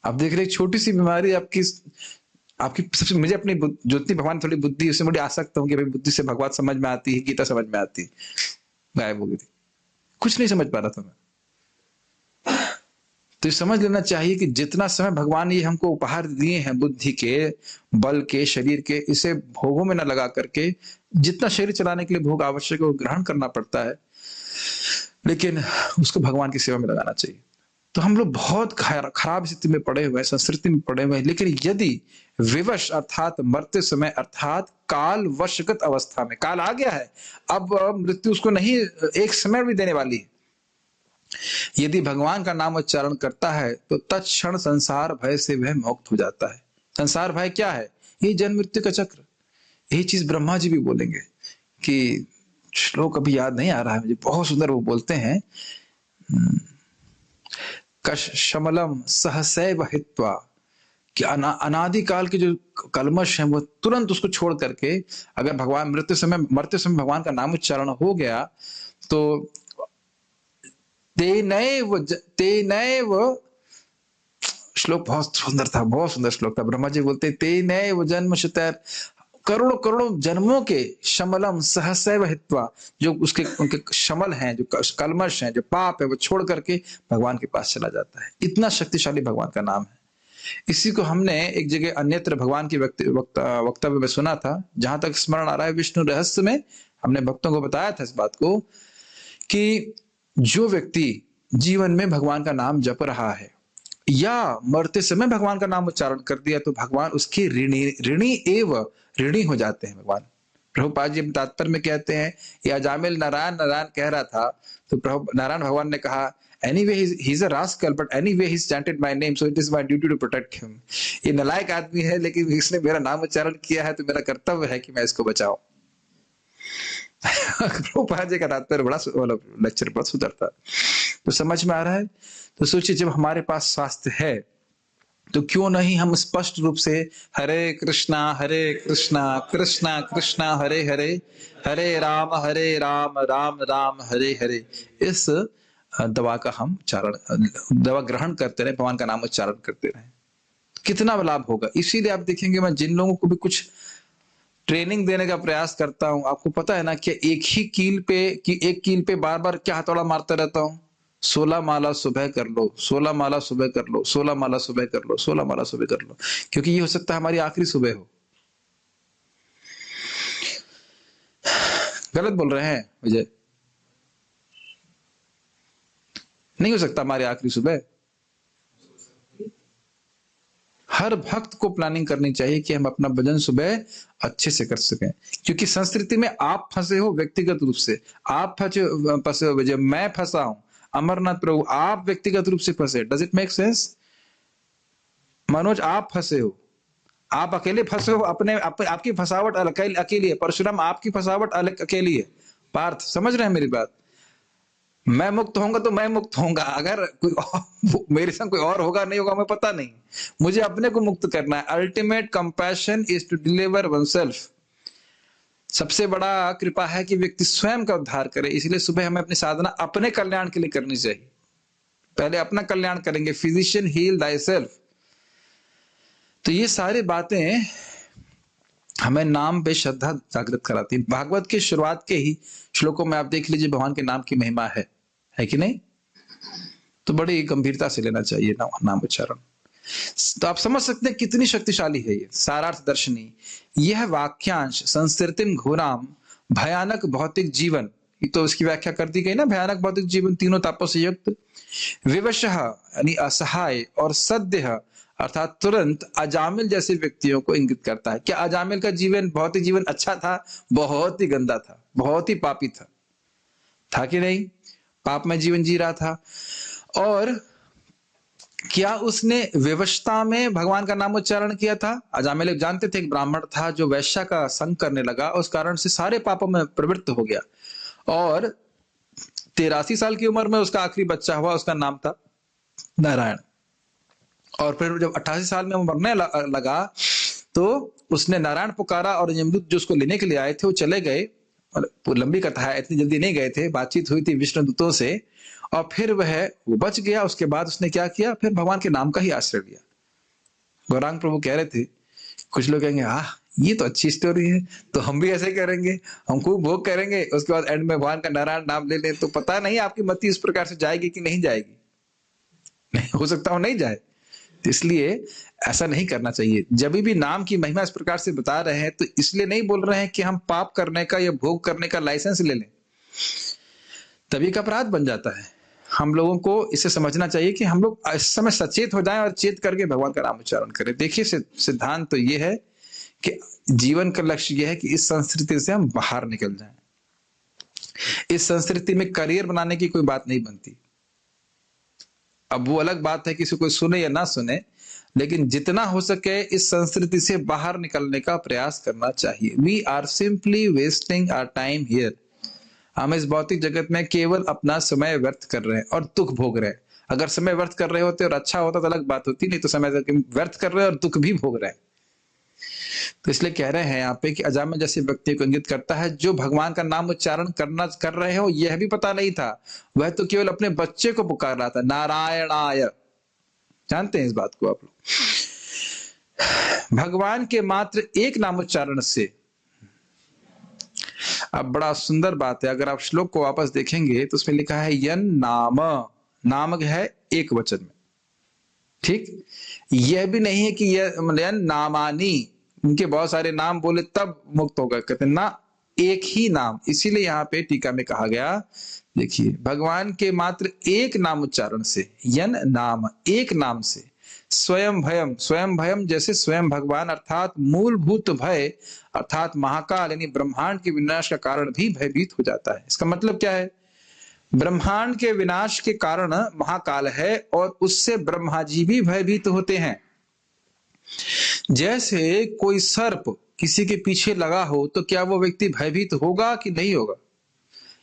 अब देख रहे एक छोटी सी बीमारी आपकी सबसे, मुझे अपनी ज्योति भगवान थोड़ी बुद्धि, उससे बड़ी आसक्त हूँ कि भाई बुद्धि से भगवान समझ में आती है, गीता समझ में आती है, गायब हो गई थी, कुछ नहीं समझ पा रहा था मैं। तो ये समझ लेना चाहिए कि जितना समय भगवान ने हमको उपहार दिए हैं, बुद्धि के बल के, शरीर के, इसे भोगों में न लगा करके, जितना शरीर चलाने के लिए भोग आवश्यक है वो ग्रहण करना पड़ता है, लेकिन उसको भगवान की सेवा में लगाना चाहिए। तो हम लोग बहुत खराब स्थिति में पड़े हुए हैं, संस्कृति में पड़े हुए हैं। लेकिन यदि विवश अर्थात मरते समय, अर्थात काल वशगत अवस्था में, काल आ गया है, अब मृत्यु उसको नहीं एक समय भी देने वाली है, यदि भगवान का नाम उच्चारण करता है तो तत्क्षण संसार भय से वह मुक्त हो जाता है। संसार भय क्या है? ये जन्म मृत्यु का चक्र। यही चीज ब्रह्मा जी भी बोलेंगे, कि श्लोक अभी याद नहीं आ रहा है मुझे, बहुत सुंदर वो बोलते हैं, कशमलम सहसैव हित्वा, कि अनादिकाल के जो कलमश हैं वो तुरंत उसको छोड़ करके, अगर भगवान मरते समय भगवान का नाम उच्चारण हो गया तो तेनैव, श्लोक बहुत सुंदर था, बहुत सुंदर श्लोक था। ब्रह्मा जी बोलते तेनैव जन्म शतैर, करोड़ों करोड़ों जन्मों के शमलम सहसैव हित्वा, जो उनके शमल हैं, जो कलमश हैं, जो पाप है, वो छोड़ करके भगवान के पास चला जाता है। इतना शक्तिशाली भगवान का नाम है। इसी को हमने एक जगह अन्यत्र भगवान की वक्तव्य में सुना था, जहां तक स्मरण आ रहा है, विष्णु रहस्य में हमने भक्तों को बताया था इस बात को कि जो व्यक्ति जीवन में भगवान का नाम जप रहा है या मरते समय भगवान का नाम उच्चारण कर दिया तो भगवान उसके ऋणी हो जाते हैं भगवान। प्रभुपाद जी तात्पर्य में कहते हैं या जामिल नारायण नारायण कह रहा था तो प्रभु नारायण भगवान ने कहा anyway he's a rascal but anyway he's chanted my name so it is my duty to protect him। ये नालायक आदमी है लेकिन इसने मेरा नाम उच्चारण किया है तो मेरा कर्तव्य है कि मैं इसको बचाऊं। प्रभुपाद जी का तात्पर्य बड़ा लेक्चर बहुत सुंदर था। तो समझ में आ रहा है। तो सोचिए जब हमारे पास स्वास्थ्य है तो क्यों नहीं हम स्पष्ट रूप से हरे कृष्णा कृष्णा कृष्णा हरे हरे हरे राम राम राम हरे हरे इस दवा का हम दवा ग्रहण करते रहे, भगवान का नाम उच्चारण करते रहे, कितना लाभ होगा। इसीलिए आप देखेंगे मैं जिन लोगों को भी कुछ ट्रेनिंग देने का प्रयास करता हूं, आपको पता है ना कि एक कील पे बार बार क्या हथौड़ा मारता रहता हूं, 16 माला सुबह कर लो, 16 माला सुबह कर लो, 16 माला सुबह कर लो, 16 माला सुबह कर लो, क्योंकि ये हो सकता है हमारी आखिरी सुबह हो। गलत बोल रहे हैं विजय? नहीं हो सकता हमारी आखिरी सुबह। हर भक्त को प्लानिंग करनी चाहिए कि हम अपना भजन सुबह अच्छे से कर सकें, क्योंकि संस्कृति में आप फंसे हो व्यक्तिगत रूप से, आप फंसे हो विजय, मैं फंसा हूं अमरनाथ प्रभु, आप व्यक्तिगत रूप से फंसे। Does it make sense? Manoj आप फंसे हो, आप अकेले फंसे हो, आपकी फंसावट अकेली है। परशुराम आपकी फंसावट अलग अकेली है। पार्थ समझ रहे हैं मेरी बात? मैं मुक्त होऊंगा तो मैं मुक्त होऊंगा, अगर कोई मेरे संग कोई और होगा नहीं होगा मैं पता नहीं, मुझे अपने को मुक्त करना है। Ultimate compassion is to deliver oneself. सबसे बड़ा कृपा है कि व्यक्ति स्वयं का उद्धार करे। इसलिए सुबह हमें अपनी साधना अपने कल्याण के लिए करनी चाहिए। पहले अपना कल्याण करेंगे, फिजिशियन हील दाई सेल्फ। तो ये सारी बातें हमें नाम पे श्रद्धा जागृत कराती है। भागवत के शुरुआत के ही श्लोकों में आप देख लीजिए भगवान के नाम की महिमा है कि नहीं? तो बड़ी गंभीरता से लेना चाहिए नाम उच्चारण। तो आप समझ सकते हैं कितनी शक्तिशाली है ये सारार्थ दर्शनी। यह वाक्यांश संस्कृतिम घोराम भयानक भौतिक जीवन, तो उसकी व्याख्या कर दी गई ना, भयानक भौतिक जीवन तीनों तापों से युक्त, विवशः यानी असहाय और सद्य अर्थात तुरंत अजामिल जैसे व्यक्तियों को इंगित करता है। क्या अजामिल का जीवन भौतिक जीवन अच्छा था? बहुत ही गंदा था, बहुत ही पापी था कि नहीं? पाप में जीवन जी रहा था। और क्या उसने विवशता में भगवान का नाम उच्चारण किया था? अजामिल जानते थे एक ब्राह्मण था जो वैश्या का संग करने लगा, उस कारण से सारे पापों में प्रवृत्त हो गया और 83 साल की उम्र में उसका आखिरी बच्चा हुआ, उसका नाम था नारायण। और फिर जब 88 साल में वो मरने लगा तो उसने नारायण पुकारा और यमदूत जो उसको लेने के लिए आए थे वो चले गए। लंबी कथा है, इतनी जल्दी नहीं गए थे, बातचीत हुई थी विष्णु दूतों से और फिर वो बच गया। उसके बाद उसने क्या किया? फिर भगवान के नाम का ही आश्रय लिया। गौरांग प्रभु कह रहे थे, कुछ लोग कहेंगे ये तो अच्छी स्टोरी है, तो हम भी ऐसे करेंगे, हम खूब भोग करेंगे, उसके बाद एंड में भगवान का नारायण नाम ले लें। तो पता नहीं आपकी मति इस प्रकार से जाएगी कि नहीं जाएगी। नहीं हो सकता हो नहीं जाए, तो इसलिए ऐसा नहीं करना चाहिए। जब भी नाम की महिमा इस प्रकार से बता रहे हैं तो इसलिए नहीं बोल रहे हैं कि हम पाप करने का या भोग करने का लाइसेंस ले लें, तभी का अपराध बन जाता है। हम लोगों को इसे समझना चाहिए कि हम लोग इस समय सचेत हो जाएं और चेत करके भगवान का नाम उच्चारण करें। देखिए सिद्धांत तो ये है कि जीवन का लक्ष्य यह है कि इस संस्कृति से हम बाहर निकल जाएं। इस संस्कृति में करियर बनाने की कोई बात नहीं बनती। अब वो अलग बात है किसी को सुने या ना सुने, लेकिन जितना हो सके इस संस्कृति से बाहर निकलने का प्रयास करना चाहिए। We are simply wasting our time here. हम इस भौतिक जगत में केवल अपना समय व्यर्थ कर रहे हैं और दुख भोग रहे हैं। अगर समय व्यर्थ कर रहे होते और अच्छा होता तो अलग बात होती, नहीं तो समय व्यर्थ कर रहे हैं और दुख भी भोग रहे हैं। तो इसलिए कह रहे हैं यहाँ पे कि अजामिल जैसे व्यक्ति को इंगित करता है जो भगवान का नाम उच्चारण कर रहे हो, यह भी पता नहीं था, वह तो केवल अपने बच्चे को पुकार रहा था, नारायणाय। जानते हैं इस बात को आप लोग? भगवान के मात्र एक नाम उच्चारण से, अब बड़ा सुंदर बात है, अगर आप श्लोक को वापस देखेंगे तो उसमें लिखा है यन नाम, नामक है एक वचन में, ठीक? यह भी नहीं है कि यन नामानी, उनके बहुत सारे नाम बोले तब मुक्त होगा, कहते ना, एक ही नाम, इसीलिए यहाँ पे टीका में कहा गया, देखिए, भगवान के मात्र एक नाम उच्चारण से, यन नाम, एक नाम से, स्वयं भयम, स्वयं भयम जैसे स्वयं भगवान अर्थात मूलभूत भय अर्थात महाकाल यानी ब्रह्मांड के विनाश का कारण भी भयभीत हो जाता है। इसका मतलब क्या है? ब्रह्मांड के विनाश के कारण महाकाल है और उससे ब्रह्मा जी भी भयभीत होते हैं। जैसे कोई सर्प किसी के पीछे लगा हो तो क्या वो व्यक्ति भयभीत होगा कि नहीं होगा?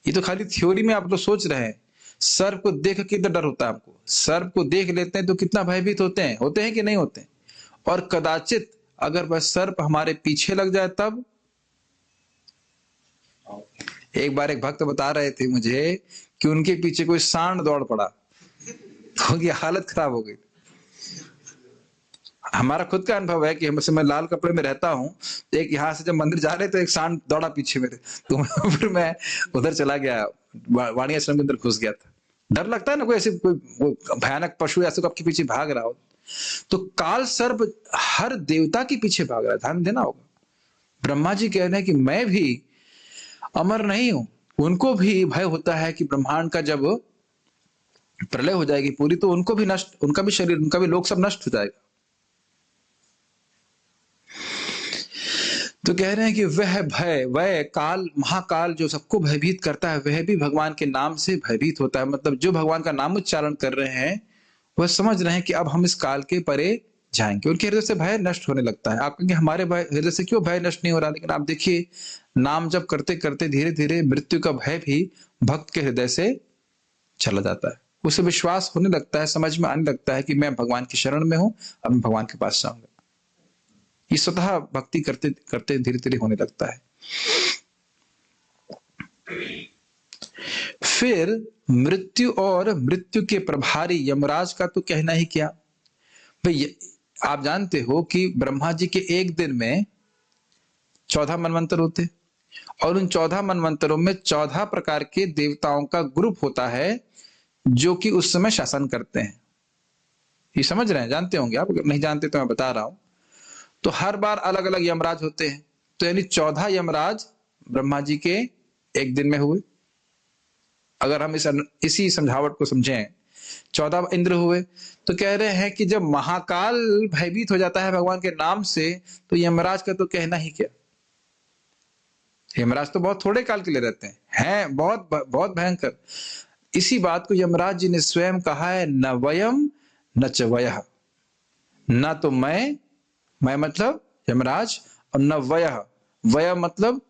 ये तो खाली थ्योरी में आप लोग सोच रहे हैं। सर्प को देख के कितना डर होता है आपको? सर्प को देख लेते हैं तो कितना भयभीत होते हैं कि नहीं होते हैं? और कदाचित अगर वह सर्प हमारे पीछे लग जाए तब। एक बार एक भक्त बता रहे थे मुझे कि उनके पीछे कोई सांड दौड़ पड़ा तो उनकी हालत खराब हो गई। हमारा खुद का अनुभव है कि हमसे, मैं लाल कपड़े में रहता हूँ, एक यहाँ से जब मंदिर जा रहे तो एक सांड दौड़ा पीछे मेरे, तो फिर मैं उधर चला गया, वाणी आश्रम के अंदर घुस गया था। डर लगता है ना, कोई ऐसे कोई भयानक पशु ऐसे आपके पीछे भाग रहा हो। तो काल सर्प हर देवता के पीछे भाग रहा है, ध्यान देना होगा। ब्रह्मा जी कह रहे हैं कि मैं भी अमर नहीं हूं, उनको भी भय होता है कि ब्रह्मांड का जब प्रलय हो जाएगी पूरी तो उनको भी नष्ट, उनका भी शरीर, उनका भी लोक सब नष्ट हो जाएगा। तो कह रहे हैं कि वह भय, वह काल, महाकाल जो सबको भयभीत करता है, वह भी भगवान के नाम से भयभीत होता है। मतलब जो भगवान का नाम उच्चारण कर रहे हैं वह समझ रहे हैं कि अब हम इस काल के परे जाएंगे, उनके हृदय से भय नष्ट होने लगता है। आप कहेंगे हमारे हृदय से क्यों भय नष्ट नहीं हो रहा? लेकिन आप देखिए, नाम जप करते करते धीरे धीरे मृत्यु का भय भी भक्त के हृदय से चला जाता है। उसे विश्वास होने लगता है, समझ में आने लगता है कि मैं भगवान की शरण में हूं, अब मैं भगवान के पास जाऊंगा। ये स्वतः भक्ति करते करते धीरे धीरे होने लगता है। फिर मृत्यु और मृत्यु के प्रभारी यमराज का तो कहना ही क्या भाई। आप जानते हो कि ब्रह्मा जी के एक दिन में 14 मनवंतर होते और उन 14 मनवंतरों में 14 प्रकार के देवताओं का ग्रुप होता है जो कि उस समय शासन करते हैं। ये समझ रहे हैं, जानते होंगे आप, अगर नहीं जानते तो मैं बता रहा हूं। तो हर बार अलग अलग यमराज होते हैं, तो यानी 14 यमराज ब्रह्मा जी के एक दिन में हुए। अगर हम इसी समझावट को समझें, 14 इंद्र हुए, तो कह रहे हैं कि जब महाकाल भयभीत हो जाता है भगवान के नाम से तो यमराज का तो कहना ही क्या। यमराज तो बहुत थोड़े काल के लिए रहते हैं बहुत बहुत भयंकर। इसी बात को यमराज जी ने स्वयं कहा है, न वयम न च वयः, न तो मैं मतलब यमराज, और न वयः, वय मतलब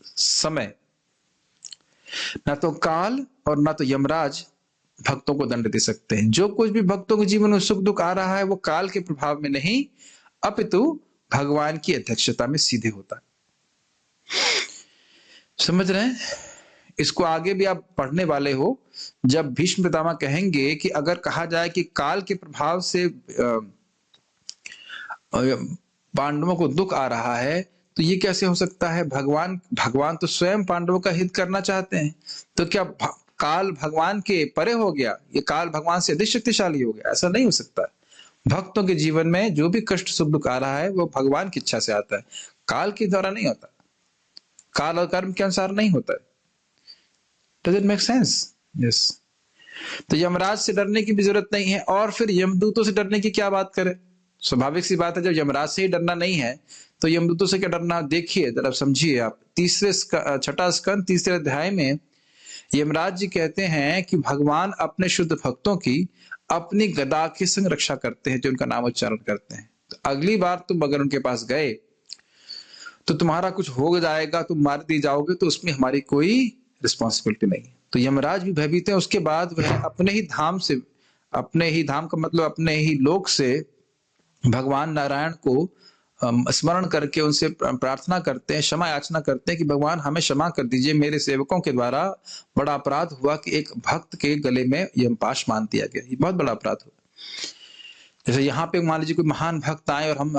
समय, न तो काल और न तो यमराज भक्तों को दंड दे सकते हैं। जो कुछ भी भक्तों के जीवन में सुख दुख आ रहा है वो काल के प्रभाव में नहीं अपितु भगवान की अध्यक्षता में सीधे होता है। समझ रहे हैं? इसको आगे भी आप पढ़ने वाले हो, जब भीष्म पितामह कहेंगे कि अगर कहा जाए कि काल के प्रभाव से पांडवों को दुख आ रहा है तो ये कैसे हो सकता है? भगवान तो स्वयं पांडवों का हित करना चाहते हैं, तो क्या काल भगवान के परे हो गया? ये काल भगवान से अधिक शक्तिशाली हो गया? ऐसा नहीं हो सकता। भक्तों के जीवन में जो भी कष्ट सुख दुख आ रहा है वो भगवान की इच्छा से आता है, काल के द्वारा नहीं होता, काल और कर्म के अनुसार नहीं होता है। Does it make sense? Yes. तो यमराज से डरने की भी जरूरत नहीं है, और फिर यमदूतों से डरने की क्या बात करें? स्वाभाविक सी बात है, जब यमराज से ही डरना नहीं है तो यमदूतों से क्या डरना? देखिए जरा, समझिए आप, छठा स्कंद 3 अध्याय में यमराज जी कहते हैं कि भगवान अपने शुद्ध भक्तों की अपनी गदा के संग रक्षा करते हैं जो उनका नाम उच्चारण करते हैं। तो अगली बार तुम अगर उनके पास गए तो तुम्हारा कुछ हो जाएगा, तुम मार दिए जाओगे, तो उसमें हमारी कोई रिस्पॉन्सिबिलिटी नहीं। तो यमराज भी भयभीत है। उसके बाद वह अपने ही धाम से, अपने ही धाम का मतलब अपने ही लोक से भगवान नारायण को स्मरण करके उनसे प्रार्थना करते हैं, क्षमा याचना करते हैं कि भगवान हमें क्षमा कर दीजिए, मेरे सेवकों के द्वारा बड़ा अपराध हुआ कि एक भक्त के गले में यमपाश बांध दिया गया। ये बहुत बड़ा अपराध हुआ। जैसे यहाँ पे मान लीजिए कोई महान भक्त आए और हम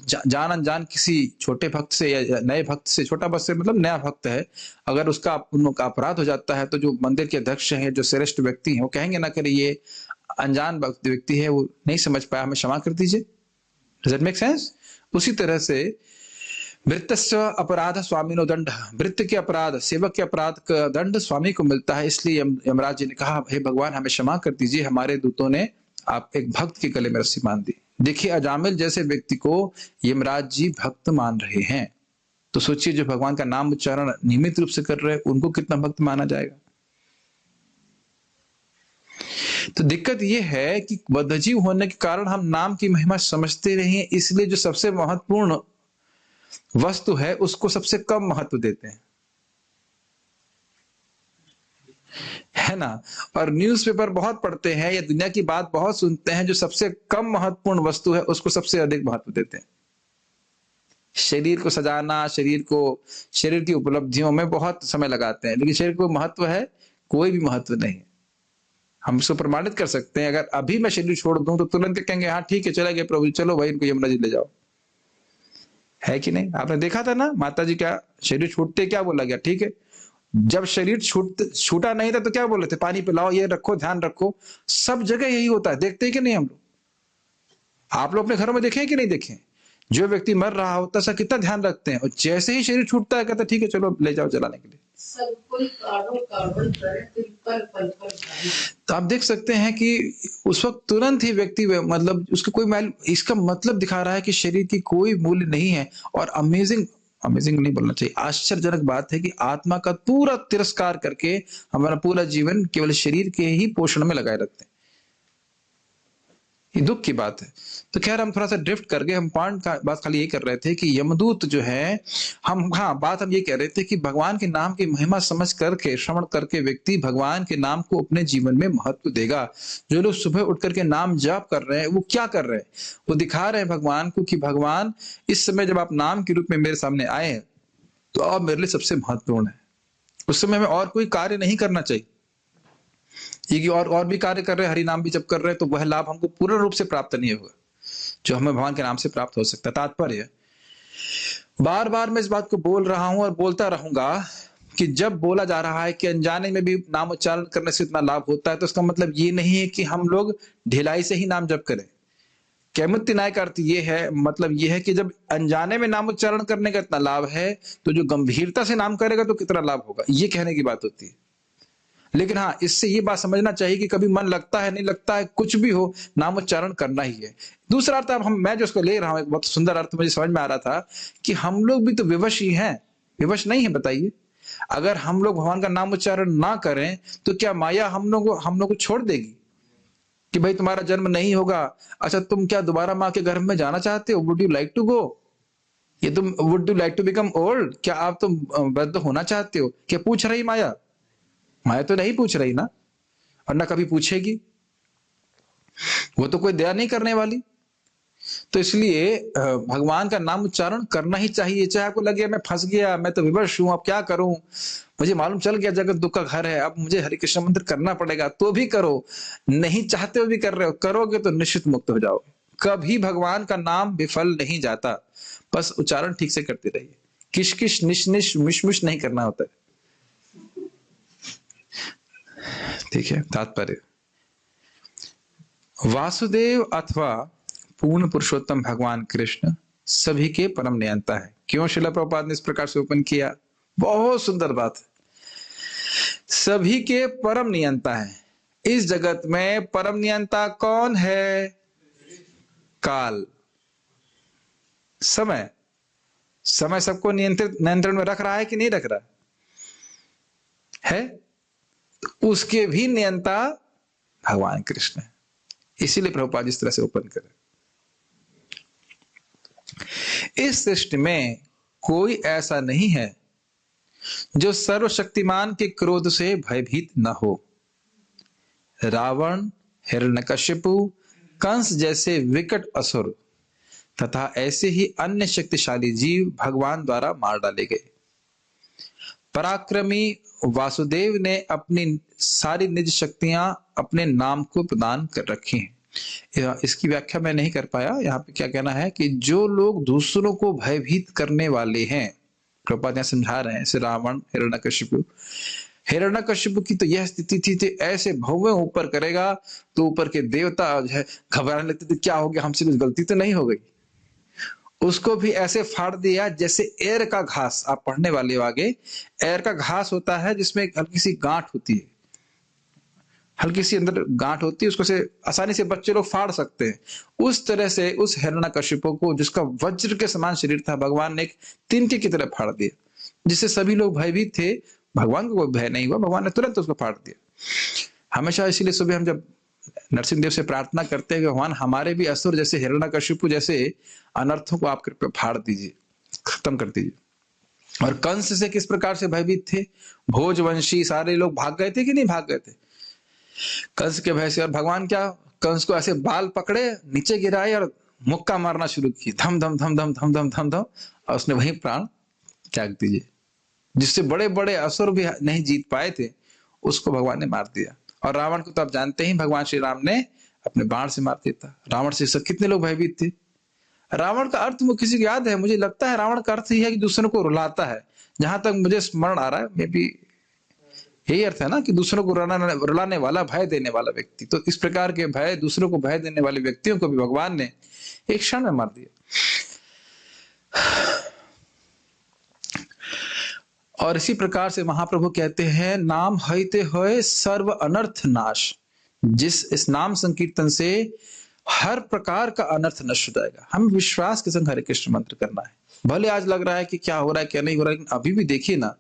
जान अनजान किसी छोटे भक्त से या नए भक्त से, छोटा भक्त से मतलब नया भक्त है, अगर उनका अपराध हो जाता है तो जो मंदिर के अध्यक्ष हैं, जो श्रेष्ठ व्यक्ति हैं, वो कहेंगे ना करिए ये अनजान व्यक्ति है, वो नहीं समझ पाया, हमें क्षमा कर दीजिए। Does that make sense? उसी तरह से भृत्यस्य अपराध स्वामिनो दंड, भृत्य के अपराध, सेवक के अपराध का दंड स्वामी को मिलता है। इसलिए यमराज जी ने कहा, हे भगवान हमें क्षमा कर दीजिए, हमारे दूतों ने आप एक भक्त के गले में रस्सी बांध दी। देखिए अजामिल जैसे व्यक्ति को यमराज जी भक्त मान रहे हैं, तो सोचिए जो भगवान का नाम उच्चारण नियमित रूप से कर रहे हैं उनको कितना भक्त माना जाएगा। तो दिक्कत यह है कि बद्धजीव होने के कारण हम नाम की महिमा समझते नहीं हैं, इसलिए जो सबसे महत्वपूर्ण वस्तु है उसको सबसे कम महत्व देते हैं, है ना। और न्यूज़पेपर बहुत पढ़ते हैं या दुनिया की बात बहुत सुनते हैं, जो सबसे कम महत्वपूर्ण वस्तु है उसको सबसे अधिक महत्व देते हैं। शरीर को सजाना, शरीर की उपलब्धियों में बहुत समय लगाते हैं, लेकिन शरीर को महत्व है? कोई भी महत्व नहीं है। हम इसको प्रमाणित कर सकते हैं। अगर अभी मैं शरीर छोड़ दूं तो तुरंत कहेंगे हाँ ठीक है चले गए प्रभु, चलो भाई इनको यमुना जी ले जाओ, है कि नहीं? आपने देखा था ना माता जी क्या शरीर छूटते क्या बोला गया, ठीक है। जब शरीर छूटा नहीं था तो क्या बोले थे, पानी पिलाओ, ये रखो, ध्यान रखो। सब जगह यही होता है, देखते हैं कि नहीं हम लोग? आप लोग अपने घरों में देखें कि नहीं देखें? जो व्यक्ति मर रहा होता है कितना ध्यान रखते हैं, और जैसे ही शरीर छूटता है कहते ठीक है चलो ले जाओ जलाने के लिए। सब कोई कार्बन करे तो पल तो आप देख सकते हैं कि उस वक्त तुरंत ही व्यक्ति मतलब उसका कोई इसका मतलब दिखा रहा है कि शरीर की कोई मूल्य नहीं है। और अमेजिंग नहीं बोलना चाहिए, आश्चर्यजनक बात है कि आत्मा का पूरा तिरस्कार करके हमारा पूरा जीवन केवल शरीर के ही पोषण में लगाए रखते हैं। ये दुख की बात है। तो खैर हम थोड़ा सा ड्रिफ्ट कर गए, हम पॉइंट का बात खाली ये कर रहे थे कि यमदूत जो है, बात हम ये कह रहे थे कि भगवान के नाम की महिमा समझ करके, श्रवण करके व्यक्ति भगवान के नाम को अपने जीवन में महत्व देगा। जो लोग सुबह उठ करके नाम जाप कर रहे हैं वो क्या कर रहे हैं? वो दिखा रहे हैं भगवान को कि भगवान इस समय जब आप नाम के रूप में मेरे सामने आए हैं तो आप मेरे लिए सबसे महत्वपूर्ण है। उस समय हमें और कोई कार्य नहीं करना चाहिए। ये और भी कार्य कर रहे हैं, हरि नाम भी जब कर रहे हैं, तो वह लाभ हमको पूर्ण रूप से प्राप्त नहीं होगा जो हमें भगवान के नाम से प्राप्त हो सकता है। तात्पर्य बार बार मैं इस बात को बोल रहा हूं और बोलता रहूंगा कि जब बोला जा रहा है कि अनजाने में भी नाम उच्चारण करने से इतना लाभ होता है, तो इसका मतलब ये नहीं है कि हम लोग ढिलाई से ही नाम जप करें। कैमुत्य न्याय का अर्थ ये है, मतलब ये है कि जब अनजाने में नाम उच्चारण करने का इतना लाभ है तो जो गंभीरता से नाम करेगा तो कितना लाभ होगा, ये कहने की बात होती है। लेकिन हाँ, इससे ये बात समझना चाहिए कि कभी मन लगता है, नहीं लगता है, कुछ भी हो, नाम उच्चारण करना ही है। दूसरा अर्थ अब मैं जो उसको ले रहा हूं, एक बहुत सुंदर अर्थ मुझे समझ में आ रहा था कि हम लोग भी तो विवश ही हैं, विवश नहीं है? बताइए, अगर हम लोग भगवान का नाम उच्चारण ना करें तो क्या माया हम लोग को छोड़ देगी कि भाई तुम्हारा जन्म नहीं होगा? अच्छा, तुम क्या दोबारा माँ के गर्भ में जाना चाहते हो? Would you like to go? ये तुम would you like to become old? क्या आप तुम वृद्ध होना चाहते हो? क्या पूछ रही माया? माया तो नहीं पूछ रही ना, और ना कभी पूछेगी। वो तो कोई दया नहीं करने वाली। तो इसलिए भगवान का नाम उच्चारण करना ही चाहिए, चाहे आपको लगे मैं फंस गया, मैं तो विवश हूं, अब क्या करूं, मुझे मालूम चल गया जगत दुख का घर है, अब मुझे हरे कृष्ण मंत्र करना पड़ेगा, तो भी करो। नहीं चाहते हो भी कर रहे हो, करोगे तो निश्चित मुक्त हो जाओगे। कभी भगवान का नाम विफल नहीं जाता, बस उच्चारण ठीक से करते रहिए। किश किश निश निश मिश मिश नहीं करना होता है, ठीक है। तात्पर्य वासुदेव अथवा पूर्ण पुरुषोत्तम भगवान कृष्ण सभी के परम नियंता है। क्यों श्रील प्रभुपाद ने इस प्रकार से ओपन किया? बहुत सुंदर बात है। सभी के परम नियंता है। इस जगत में परम नियंता कौन है? काल, समय सबको नियंत्रण में रख रहा है कि नहीं रख रहा है? उसके भी नियंता भगवान कृष्ण है। इसीलिए प्रभुपाद इस तरह से ओपन करें। इस सृष्टि में कोई ऐसा नहीं है जो सर्वशक्तिमान के क्रोध से भयभीत न हो। रावण, हिरण्यकशिपु, कंस जैसे विकट असुर तथा ऐसे ही अन्य शक्तिशाली जीव भगवान द्वारा मार डाले गए। पराक्रमी वासुदेव ने अपनी सारी निज शक्तियां अपने नाम को प्रदान कर रखी हैं। इसकी व्याख्या मैं नहीं कर पाया। यहाँ पे क्या कहना है कि जो लोग दूसरों को भयभीत करने वाले हैं, प्रभुपाद यहाँ समझा रहे हैं, जैसे रावण, हिरण्यकशिपु की तो यह स्थिति थी, तो ऐसे भव्य ऊपर करेगा तो ऊपर के देवता जो है घबराने लगते थे, क्या हो गया, हमसे कुछ गलती तो नहीं हो गई। उसको भी ऐसे फाड़ दिया जैसे एर का घास। आप पढ़ने वाले हो आगे, एर का घास होता है जिसमें एक हल्की सी गांठ होती है, हल्की सी अंदर गांठ होती है, उसको से आसानी से बच्चे लोग फाड़ सकते हैं। उस तरह से उस हिरण्यकशिपु को, जिसका वज्र के समान शरीर था, भगवान ने एक तिनके की तरह फाड़ दिया, जिससे सभी लोग भयभीत थे। भगवान को कोई भय नहीं हुआ, भगवान ने तुरंत उसको फाड़ दिया। हमेशा इसीलिए सुबह हम जब नरसिंह देव से प्रार्थना करते हैं कि भगवान हमारे भी असुर जैसे हिरण्यकशिपु जैसे अनर्थों को आप कृपया फाड़ दीजिए, खत्म कर दीजिए। और कंस से किस प्रकार से भयभीत थे, भोजवंशी सारे लोग भाग गए थे कि नहीं भाग गए थे कंस के भय से। और भगवान क्या, कंस को ऐसे बाल पकड़े, नीचे गिराए और मुक्का मारना शुरू की, धम धम धम धम धम धम धम धम, और उसने वहीं प्राण त्याग दिए। जिससे बड़े बड़े असुर भी नहीं जीत पाए थे, उसको भगवान ने मार दिया। और रावण को तो आप जानते ही, भगवान श्री राम ने अपने बाण से मार दिया था। रावण से सब कितने लोग भयभीत थे। रावण का अर्थ वो किसी को याद है? मुझे लगता है रावण का अर्थ ही है कि दूसरों को रुलाता है, जहां तक मुझे स्मरण आ रहा है। मे बी यही अर्थ है ना, कि दूसरों को रुलाने वाला, भय देने वाला व्यक्ति। तो इस प्रकार के भय, दूसरों को भय देने वाले व्यक्तियों को भी भगवान ने एक क्षण में मार दिया। और इसी प्रकार से महाप्रभु कहते हैं, नाम हईते होए सर्व अनर्थ नाश। इस नाम संकीर्तन से हर प्रकार का अनर्थ नष्ट हो जाएगा। हमें विश्वास के संग हरे कृष्ण मंत्र करना है। भले आज लग रहा है कि क्या हो रहा है क्या नहीं हो रहा है, लेकिन अभी भी देखिए ना,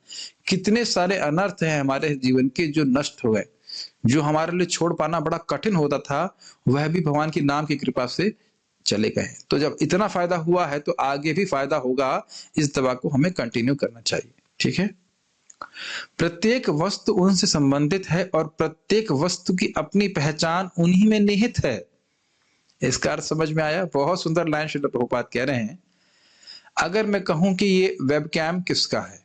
कितने सारे अनर्थ हैं हमारे जीवन के जो नष्ट हो गए। जो हमारे लिए छोड़ पाना बड़ा कठिन होता था, वह भी भगवान की नाम की कृपा से चले गए। तो जब इतना फायदा हुआ है तो आगे भी फायदा होगा। इस दवा को हमें कंटिन्यू करना चाहिए। ठीक है। प्रत्येक वस्तु उनसे संबंधित है और प्रत्येक वस्तु की अपनी पहचान उन्हीं में निहित है। इसका अर्थ समझ में आया? बहुत सुंदर लाइन श्रील प्रभुपाद कह रहे हैं, अगर मैं कहूं कि ये वेबकैम किसका है,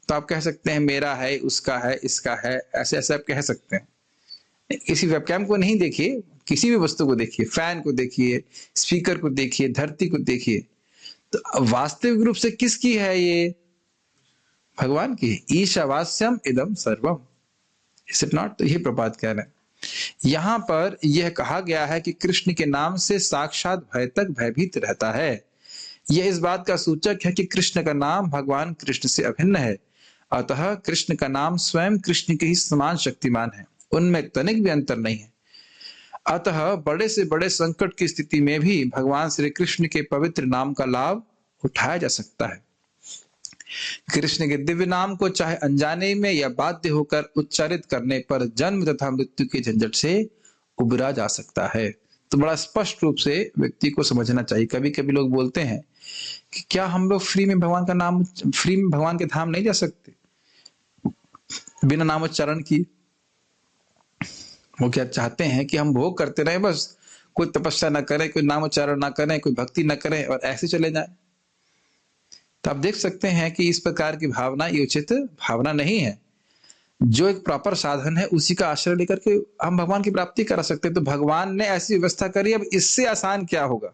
तो आप कह सकते हैं मेरा है, उसका है, इसका है, ऐसे ऐसे आप कह सकते हैं। किसी वेबकैम को नहीं देखिए, किसी भी वस्तु को देखिए, फैन को देखिए, स्पीकर को देखिए, धरती को देखिए, तो वास्तविक रूप से किसकी है ये? भगवान की। ईशावास्यम इदम सर्वम, इज इट नॉट? तो ये प्रपात कह रहे हैं। यहां पर यह कहा गया है कि कृष्ण के नाम से साक्षात भय तक भयभीत रहता है। यह इस बात का सूचक है कि कृष्ण का नाम भगवान कृष्ण से अभिन्न है। अतः कृष्ण का नाम स्वयं कृष्ण के ही समान शक्तिमान है, उनमें तनिक भी अंतर नहीं है। अतः बड़े से बड़े संकट की स्थिति में भी भगवान श्री कृष्ण के पवित्र नाम का लाभ उठाया जा सकता है। कृष्ण के दिव्य नाम को चाहे अनजाने में या बाध्य होकर उच्चारित करने पर जन्म तथा मृत्यु के झंझट से उबरा जा सकता है। तो बड़ा स्पष्ट रूप से व्यक्ति को समझना चाहिए। कभी कभी लोग बोलते हैं कि क्या हम लोग फ्री में भगवान के धाम नहीं जा सकते बिना नामोच्चारण किए? वो क्या चाहते हैं कि हम भोग करते रहे, बस कोई तपस्या ना करें, कोई नामोच्चारण ना करें, कोई भक्ति ना करें और ऐसे चले जाएं। तो आप देख सकते हैं कि इस प्रकार की भावना ये उचित भावना नहीं है। जो एक प्रॉपर साधन है उसी का आश्रय लेकर के हम भगवान की प्राप्ति करा सकते हैं। तो भगवान ने ऐसी व्यवस्था करी, अब इससे आसान क्या होगा?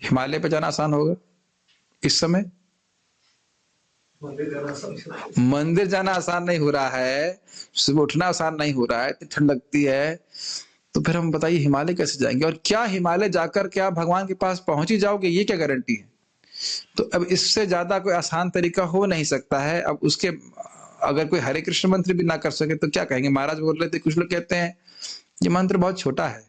हिमालय पे जाना आसान होगा इस समय? मंदिर जाना आसान नहीं हो रहा है, सुबह उठना आसान नहीं हो रहा है, इतनी ठंड लगती है, तो फिर हम बताइए हिमालय कैसे जाएंगे? और क्या हिमालय जाकर के आप भगवान के पास पहुंच ही जाओगे, ये क्या गारंटी है? तो अब इससे ज्यादा कोई आसान तरीका हो नहीं सकता है। अब उसके अगर कोई हरे कृष्ण मंत्र भी ना कर सके तो क्या कहेंगे? महाराज बोल रहे थे, कुछ लोग कहते हैं ये मंत्र बहुत छोटा है,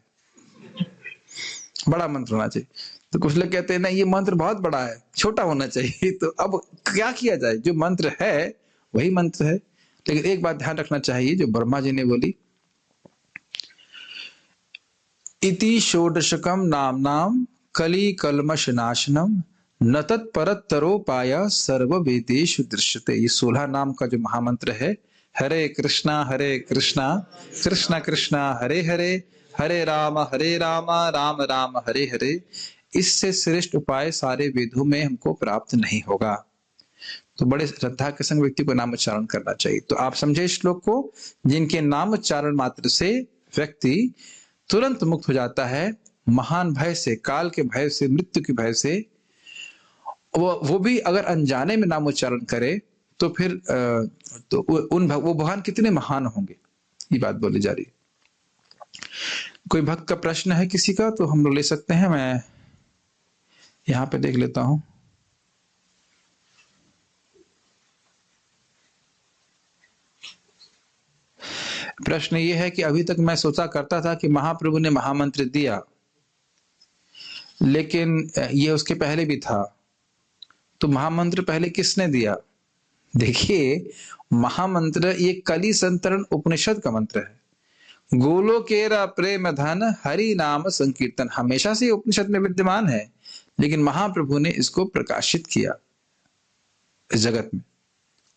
बड़ा मंत्र होना चाहिए। तो कुछ लोग कहते हैं ना ये मंत्र बहुत बड़ा है, छोटा होना चाहिए। तो अब क्या किया जाए? जो मंत्र है वही मंत्र है। लेकिन एक बात ध्यान रखना चाहिए जो ब्रह्मा जी ने बोली, इति षोडशकम नाम कली कलमश नाशनम न तत्परतरोपाय सर्व वेदेषु दृश्यते। ये 16 नाम का जो महामंत्र है, हरे कृष्णा कृष्णा कृष्णा हरे हरे, हरे राम राम राम हरे हरे, इससे श्रेष्ठ उपाय सारे वेदों में हमको प्राप्त नहीं होगा। तो बड़े श्रद्धा के संग व्यक्ति को नाम उच्चारण करना चाहिए। तो आप समझे इस श्लोक को, जिनके नाम उच्चारण मात्र से व्यक्ति तुरंत मुक्त हो जाता है महान भय से, काल के भय से, मृत्यु के भय से। वो भी अगर अनजाने में नाम उच्चारण करे तो फिर वो भगवान कितने महान होंगे, ये बात बोली जा रही है। कोई भक्त का प्रश्न है किसी का तो हम लोग ले सकते हैं। मैं यहां पे देख लेता हूं। प्रश्न ये है कि अभी तक मैं सोचा करता था कि महाप्रभु ने महामंत्र दिया, लेकिन ये उसके पहले भी था, तो महामंत्र पहले किसने दिया? देखिए, महामंत्र ये कली संतरण उपनिषद का मंत्र है। गोलोकेरा प्रेम धन हरि नाम संकीर्तन, हमेशा से उपनिषद में विद्यमान है, लेकिन महाप्रभु ने इसको प्रकाशित किया इस जगत में।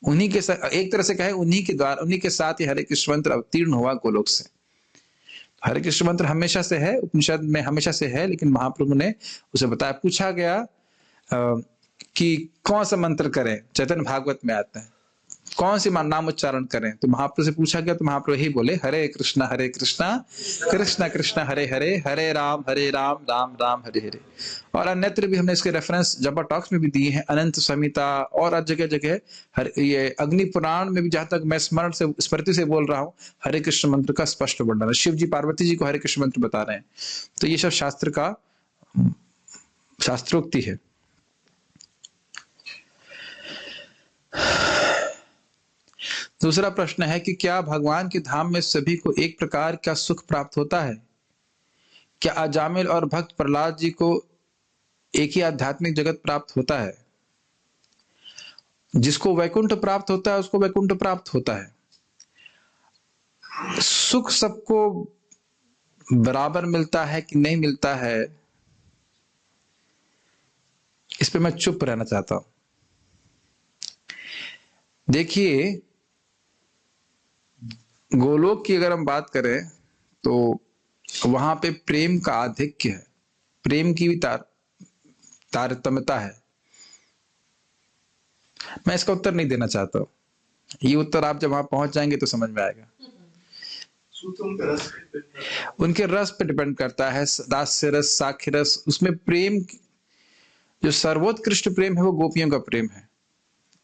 उन्हीं के साथ, एक तरह से कहे उन्हीं के द्वारा, उन्हीं के साथ ही हरे कृष्ण मंत्र अवतीर्ण हुआ गोलोक से। हरे कृष्ण मंत्र हमेशा से है, उपनिषद में हमेशा से है, लेकिन महाप्रभु ने उसे बताया। पूछा गया कि कौन सा मंत्र करें, चैतन्य भागवत में आता है, कौन सी नाम उच्चारण करें, तो महाप्रभु से पूछा गया तो महाप्रभु ही बोले हरे कृष्णा कृष्णा कृष्णा हरे हरे, हरे राम राम राम हरे हरे। और अन्यत्र भी हमने इसके रेफरेंस जबा टॉक्स में भी दिए हैं, अनंत संहिता और जगह जगह। ये अग्नि पुराण में भी, जहां तक मैं स्मृति से बोल रहा हूँ, हरे कृष्ण मंत्र का स्पष्ट वर्णन है। शिव जी पार्वती जी को हरे कृष्ण मंत्र बता रहे हैं, तो ये सब शास्त्र का शास्त्रोक्ति है। दूसरा प्रश्न है कि क्या भगवान के धाम में सभी को एक प्रकार का सुख प्राप्त होता है? क्या अजामिल और भक्त प्रहलाद जी को एक ही आध्यात्मिक जगत प्राप्त होता है? जिसको वैकुंठ प्राप्त होता है उसको वैकुंठ प्राप्त होता है। सुख सबको बराबर मिलता है कि नहीं मिलता है, इस पे मैं चुप रहना चाहता हूं। देखिए, गोलोक की अगर हम बात करें तो वहां पे प्रेम का आधिक्य है, प्रेम की भी तारतम्यता है। मैं इसका उत्तर नहीं देना चाहता हूं, ये उत्तर आप जब वहां पहुंच जाएंगे तो समझ में आएगा। उनके रस पे डिपेंड करता है, दास्य रस, साख्य रस, उसमें प्रेम, जो सर्वोत्कृष्ट प्रेम है वो गोपियों का प्रेम है।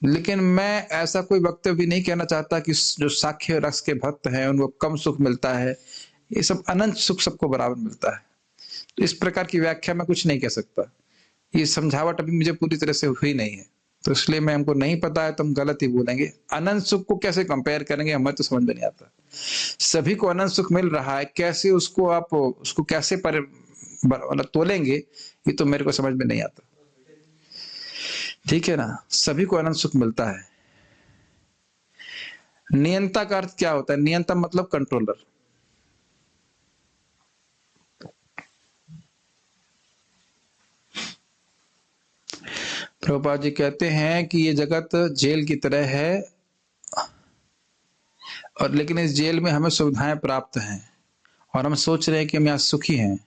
लेकिन मैं ऐसा कोई वक्तव्य भी नहीं कहना चाहता कि जो साख्य रस के भक्त हैं उनको कम सुख मिलता है। ये सब अनंत सुख सबको बराबर मिलता है। तो इस प्रकार की व्याख्या मैं कुछ नहीं कह सकता, ये समझावट अभी मुझे पूरी तरह से हुई नहीं है, तो इसलिए मैं, हमको नहीं पता है तो हम गलत ही बोलेंगे। अनंत सुख को कैसे कंपेयर करेंगे, हमें तो समझ में नहीं आता। सभी को अनंत सुख मिल रहा है, कैसे उसको आप उसको कैसे मतलब तोलेंगे, ये तो मेरे को समझ में नहीं आता। ठीक है ना, सभी को अनंत सुख मिलता है। नियंता का अर्थ क्या होता है? नियंता मतलब कंट्रोलर। प्रभुपाद जी कहते हैं कि ये जगत जेल की तरह है, और लेकिन इस जेल में हमें सुविधाएं प्राप्त हैं और हम सोच रहे हैं कि हम यहाँ सुखी हैं।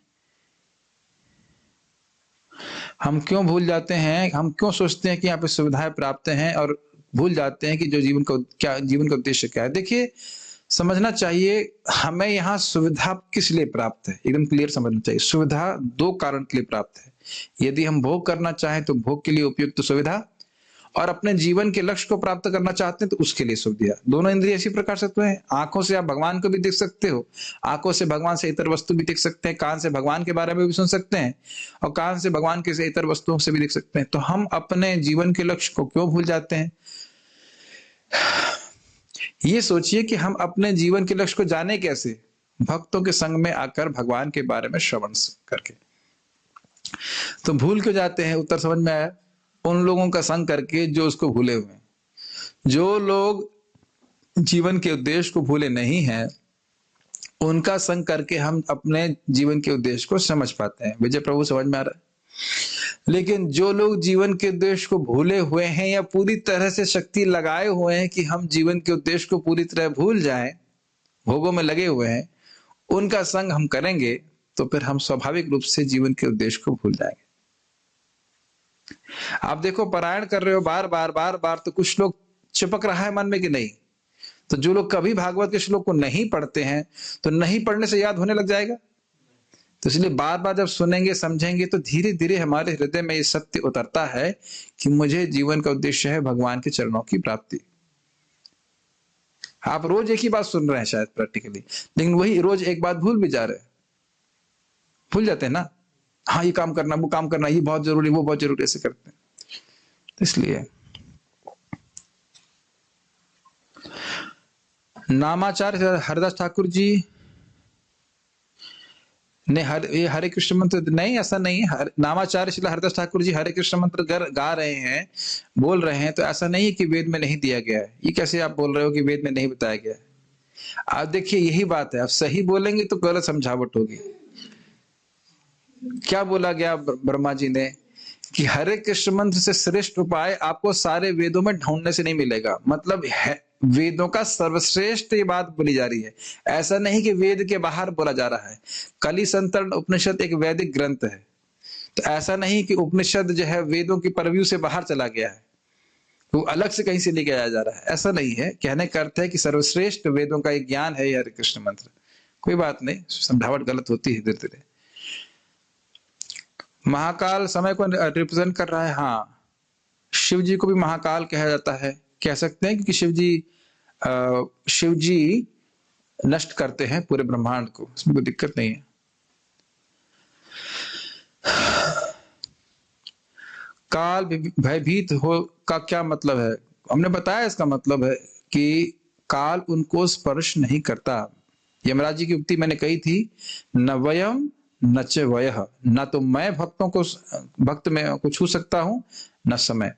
हम क्यों भूल जाते हैं, हम क्यों सोचते हैं कि यहाँ पे सुविधाएं प्राप्त हैं और भूल जाते हैं कि जो जीवन का उद्देश्य क्या है। देखिए, समझना चाहिए हमें यहाँ सुविधा किस लिए प्राप्त है, एकदम क्लियर समझना चाहिए। सुविधा दो कारण के लिए प्राप्त है। यदि हम भोग करना चाहें तो भोग के लिए उपयुक्त सुविधा, और अपने जीवन के लक्ष्य को प्राप्त करना चाहते हैं तो उसके लिए सुविधा। दोनों इंद्रिय इसी प्रकार से तो है। आंखों से आप भगवान को भी देख सकते हो, आंखों से भगवान से इतर वस्तु भी देख सकते हैं, कान से भगवान के बारे में भी सुन सकते हैं, और कान से भगवान के से इतर वस्तुओं से भी देख सकते हैं। तो हम अपने जीवन के लक्ष्य को क्यों भूल जाते हैं? ये सोचिए कि हम अपने जीवन के लक्ष्य को जाने कैसे? भक्तों के संग में आकर भगवान के बारे में श्रवण करके। तो भूल क्यों जाते हैं? उत्तर समझ में आया। उन लोगों का संग करके जो उसको भूले हुए हैं। जो लोग जीवन के उद्देश्य को भूले नहीं हैं, उनका संग करके हम अपने जीवन के उद्देश्य को समझ पाते हैं। विजय प्रभु, समझ में आ रहा है? लेकिन जो लोग जीवन के उद्देश्य को भूले हुए हैं या पूरी तरह से शक्ति लगाए हुए हैं कि हम जीवन के उद्देश्य को पूरी तरह भूल जाएं, भोगों में लगे हुए हैं, उनका संग हम करेंगे तो फिर हम स्वाभाविक रूप से जीवन के उद्देश्य को भूल जाएंगे। आप देखो, पारायण कर रहे हो बार बार तो कुछ लोग चिपक रहा है मन में कि नहीं? तो जो लोग कभी भागवत के श्लोक को नहीं पढ़ते हैं तो नहीं पढ़ने से याद होने लग जाएगा। तो इसलिए बार बार जब सुनेंगे, समझेंगे, तो धीरे धीरे हमारे हृदय में ये सत्य उतरता है कि मुझे जीवन का उद्देश्य है भगवान के चरणों की प्राप्ति। आप रोज एक ही बात सुन रहे हैं शायद प्रैक्टिकली, लेकिन वही रोज एक बात भूल भी जा रहे हैं। भूल जाते हैं ना, हाँ ये काम करना, वो काम करना, ये बहुत जरूरी, वो बहुत जरूरी, ऐसे करते हैं। तो इसलिए नामाचार्य हरदास ठाकुर जी ने ये हरे कृष्ण मंत्र नहीं, ऐसा नहीं है। नामाचार्य श्री हरदास ठाकुर जी हरे कृष्ण मंत्र गा रहे हैं, बोल रहे हैं, तो ऐसा नहीं है कि वेद में नहीं दिया गया है। ये कैसे आप बोल रहे हो कि वेद में नहीं बताया गया है? आप देखिए यही बात है, आप सही बोलेंगे तो गलत समझावट होगी। क्या बोला गया ब्रह्मा जी ने कि हरे कृष्ण मंत्र से श्रेष्ठ उपाय आपको सारे वेदों में ढूंढने से नहीं मिलेगा। मतलब है वेदों का सर्वश्रेष्ठ ये बात बोली जा रही है, ऐसा नहीं कि वेद के बाहर बोला जा रहा है। कली संतरण उपनिषद एक वैदिक ग्रंथ है, तो ऐसा नहीं कि उपनिषद जो है वेदों की परव्यू से बाहर चला गया है, वो अलग से कहीं से लेके आया जा रहा है, ऐसा नहीं है। कहने का अर्थ है कि सर्वश्रेष्ठ वेदों का एक ज्ञान है ये हरे कृष्ण मंत्र। कोई बात नहीं, समझावट गलत होती है धीरे धीरे। महाकाल समय को रिप्रेजेंट कर रहा है। हाँ, शिव जी को भी महाकाल कहा जाता है, कह सकते हैं, क्योंकि शिव जी नष्ट करते हैं पूरे ब्रह्मांड को, इसमें कोई दिक्कत नहीं है। काल भयभीत हो का क्या मतलब है? हमने बताया इसका मतलब है कि काल उनको स्पर्श नहीं करता। यमराज जी की उक्ति मैंने कही थी, न वयम न च वयः, न तो मैं भक्त में को छू सकता हूं, न समय।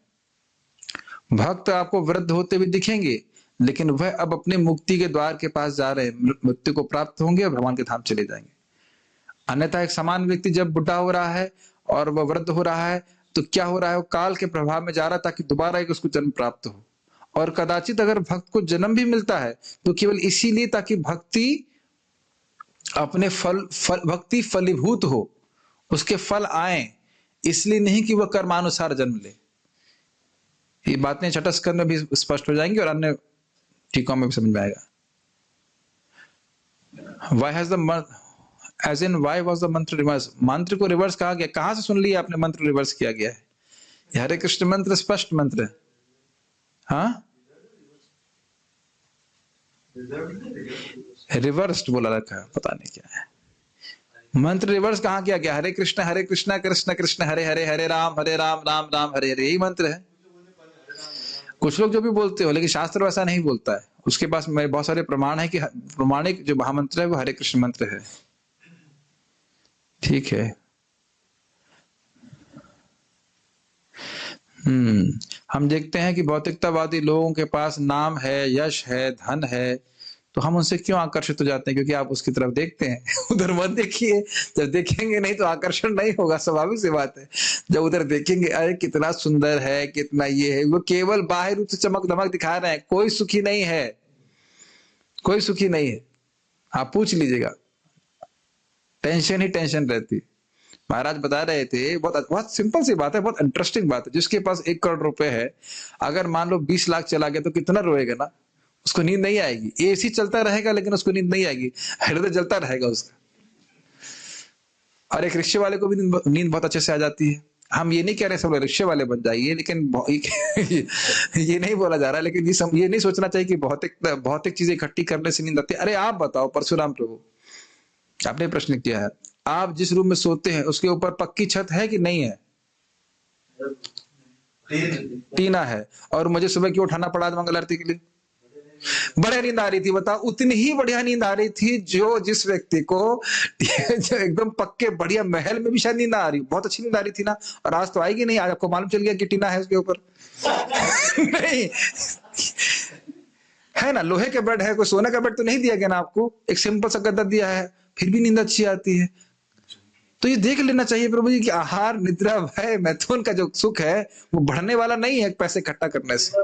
भक्त आपको वृद्ध होते हुए दिखेंगे, लेकिन वह अब अपने मुक्ति के द्वार के पास जा रहे हैं, मृत्यु को प्राप्त होंगे और भगवान के धाम चले जाएंगे। अन्यथा एक समान व्यक्ति जब बुढ़ा हो रहा है और वह वृद्ध हो रहा है, तो क्या हो रहा है? वो काल के प्रभाव में जा रहा है ताकि दोबारा एक उसको जन्म प्राप्त हो। और कदाचित अगर भक्त को जन्म भी मिलता है तो केवल इसीलिए ताकि भक्ति अपने भक्ति फलीभूत हो, उसके फल आए, इसलिए नहीं कि वह कर्मानुसार जन्म ले। ये बातें छठा स्कंद में भी स्पष्ट हो जाएंगी और अन्य टीकों में भी समझ में आएगा। Why has the as in why was the मंत्र रिवर्स? मंत्र को रिवर्स कहा गया, कहां से सुन लिया आपने मंत्र रिवर्स किया गया है? ये हरे कृष्ण मंत्र स्पष्ट मंत्र है। हाँ, रिवर्स्ड बोला रखा है, पता नहीं क्या है। मंत्र रिवर्स कहां किया गया? हरे कृष्णा कृष्ण कृष्ण हरे हरे, हरे राम राम राम हरे हरे, यही मंत्र है। कुछ लोग जो भी बोलते हो, लेकिन शास्त्र वैसा नहीं बोलता है। उसके पास मेरे बहुत सारे प्रमाण है कि प्रमाणिक जो महामंत्र है वो हरे कृष्ण मंत्र है। ठीक है। हम देखते हैं कि भौतिकतावादी लोगों के पास नाम है, यश है, धन है, तो हम उनसे क्यों आकर्षित हो जाते हैं? क्योंकि आप उसकी तरफ देखते हैं। उधर मत देखिए, जब देखेंगे नहीं तो आकर्षण नहीं होगा, स्वाभाविक सी बात है। जब उधर देखेंगे अरे कितना सुंदर है, कितना ये है, वो केवल बाहर रूप से चमक धमक दिखा रहे हैं, कोई सुखी नहीं है, कोई सुखी नहीं है। आप पूछ लीजिएगा, टेंशन ही टेंशन रहती। महाराज बता रहे थे, बहुत सिंपल सी बात है, बहुत इंटरेस्टिंग बात है। जिसके पास 1 करोड़ रुपए है, अगर मान लो 20 लाख चला गया तो कितना रोएगा ना, उसको नींद नहीं आएगी। एसी चलता रहेगा लेकिन उसको नींद नहीं आएगी, हृदय जलता रहेगा उसका। और एक रिक्शे वाले को भी नींद बहुत अच्छे से आ जाती है। हम ये नहीं कह रहे सब रिक्शे वाले बन जाइए, लेकिन ये नहीं बोला जा रहा, लेकिन ये नहीं सोचना चाहिए कि भौतिक चीजें इकट्ठी करने से नींद आती है। अरे आप बताओ परशुराम प्रभु, आपने प्रश्न किया है, आप जिस रूम में सोते हैं उसके ऊपर पक्की छत है कि नहीं है? टीना है। और मुझे सुबह क्यों उठाना पड़ा मंगल आरती के लिए? बढ़िया नींद आ रही थी। बताओ, उतनी ही बढ़िया नींद आ रही थी जिस व्यक्ति को जो एकदम पक्के बढ़िया महल में भी शायद नींद आ रही, बहुत अच्छी नींद आ रही थी ना। और आज तो आएगी नहीं, आज आपको मालूम चल गया कि टीना है उसके ऊपर। नहीं है ना, लोहे का बेड है, कोई सोने का बेड तो नहीं दिया गया ना आपको, एक सिंपल सा गद्दा दिया है, फिर भी नींद अच्छी आती है। तो ये देख लेना चाहिए प्रभु जी कि आहार, निद्रा, भय, मैथुन का जो सुख है वो बढ़ने वाला नहीं है पैसे इकट्ठा करने से।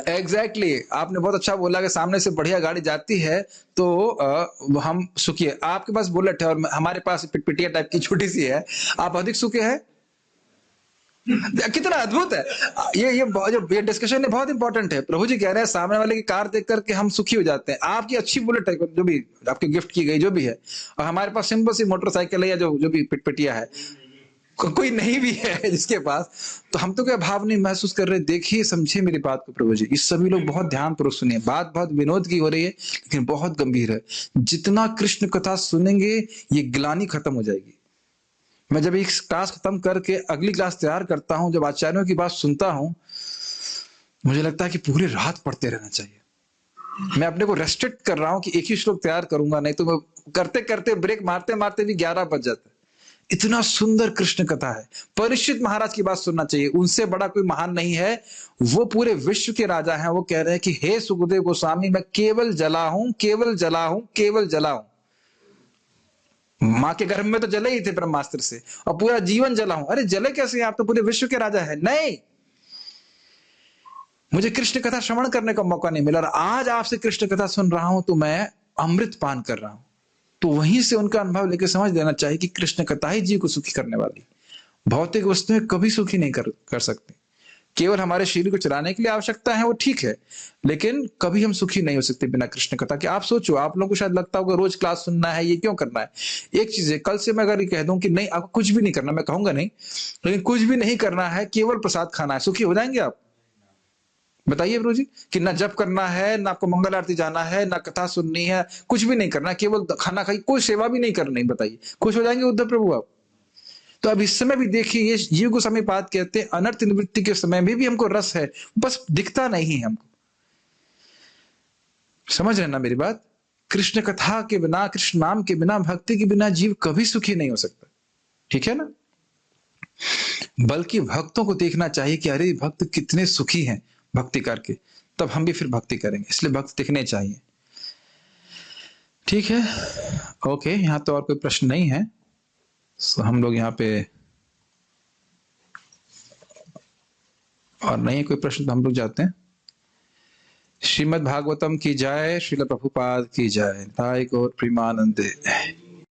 एग्जैक्टली आपने बहुत अच्छा बोला कि सामने से बढ़िया गाड़ी जाती है तो हम सुखी है। आपके पास बुलेट है और हमारे पास पिटपिटिया टाइप की छोटी सी है, आप अधिक सुखी है। कितना अद्भुत है ये डिस्कशन है, बहुत इंपॉर्टेंट है। प्रभु जी कह रहे हैं सामने वाले की कार देख करके हम सुखी हो जाते हैं। आपकी अच्छी बुलेट है, जो भी आपकी गिफ्ट की गई जो भी है, और हमारे पास सिंपल सी मोटरसाइकिल है या जो भी पिटपिटिया है, कोई नहीं भी है जिसके पास, तो हम तो क्या भाव नहीं महसूस कर रहे। देखिए समझिए मेरी बात को प्रभु जी, इस सभी लोग बहुत ध्यान पूर्वक सुनिए। बात बहुत विनोद की हो रही है लेकिन बहुत गंभीर है। जितना कृष्ण कथा सुनेंगे ये ग्लानि खत्म हो जाएगी। मैं जब एक क्लास खत्म करके अगली क्लास तैयार करता हूं, जब आचार्यों की बात सुनता हूं, मुझे लगता है कि पूरी रात पढ़ते रहना चाहिए। मैं अपने को रेस्ट्रिक्ट कर रहा हूं कि एक ही श्लोक तैयार करूंगा, नहीं तो मैं करते करते ब्रेक मारते मारते भी 11 बज जाता है। इतना सुंदर कृष्ण कथा है। परीक्षित महाराज की बात सुनना चाहिए, उनसे बड़ा कोई महान नहीं है। वो पूरे विश्व के राजा हैं। वो कह रहे हैं कि हे सुखदेव गोस्वामी, मैं केवल जला हूं, केवल जला हूं, केवल जला हूं। मां के गर्भ में तो जले ही थे ब्रह्मास्त्र से, और पूरा जीवन जला हूं। अरे जले कैसे, आप तो पूरे विश्व के राजा है। नहीं, मुझे कृष्ण कथा श्रवण करने का मौका नहीं मिला, और आज आपसे कृष्ण कथा सुन रहा हूं तो मैं अमृत पान कर रहा हूं। तो वहीं से उनका अनुभव लेकर समझ लेना चाहिए कि कृष्ण कथा ही जीव को सुखी करने वाली। भौतिक वस्तुएं कभी सुखी नहीं कर सकती। केवल हमारे शरीर को चलाने के लिए आवश्यकता है, वो ठीक है, लेकिन कभी हम सुखी नहीं हो सकते बिना कृष्ण कथा के। आप सोचो, आप लोगों को शायद लगता होगा रोज क्लास सुनना है, ये क्यों करना है। एक चीज है, कल से मैं अगर ये कह दूं कि नहीं आपको कुछ भी नहीं करना, मैं कहूंगा नहीं, लेकिन कुछ भी नहीं करना है, केवल प्रसाद खाना है, सुखी हो जाएंगे आप? बताइए प्रभु जी, कि ना जप करना है, ना आपको मंगल आरती जाना है, ना कथा सुननी है, कुछ भी नहीं करना, केवल खाना खाई, कोई सेवा भी नहीं करनी। बताइए खुश हो जाएंगे उद्धव प्रभु आप? तो अब इस समय भी देखिए, ये जीव गोस्वामी पाद कहते हैं अनर्थ निवृत्ति के समय में भी हमको रस है, बस दिखता नहीं है हमको। समझ रहे ना मेरी बात? कृष्ण कथा के बिना, कृष्ण नाम के बिना, भक्ति के बिना जीव कभी सुखी नहीं हो सकता। ठीक है ना? बल्कि भक्तों को देखना चाहिए कि अरे भक्त कितने सुखी हैं भक्ति करके, तब हम भी फिर भक्ति करेंगे। इसलिए भक्त दिखने चाहिए। ठीक है, ओके, यहां तो और कोई प्रश्न नहीं है, तो हम लोग यहाँ पे, और नहीं है कोई प्रश्न तो हम लोग जाते हैं। श्रीमद् भागवतम की जय, श्रील प्रभुपाद की जय, ताई गौर प्रेमानंदे।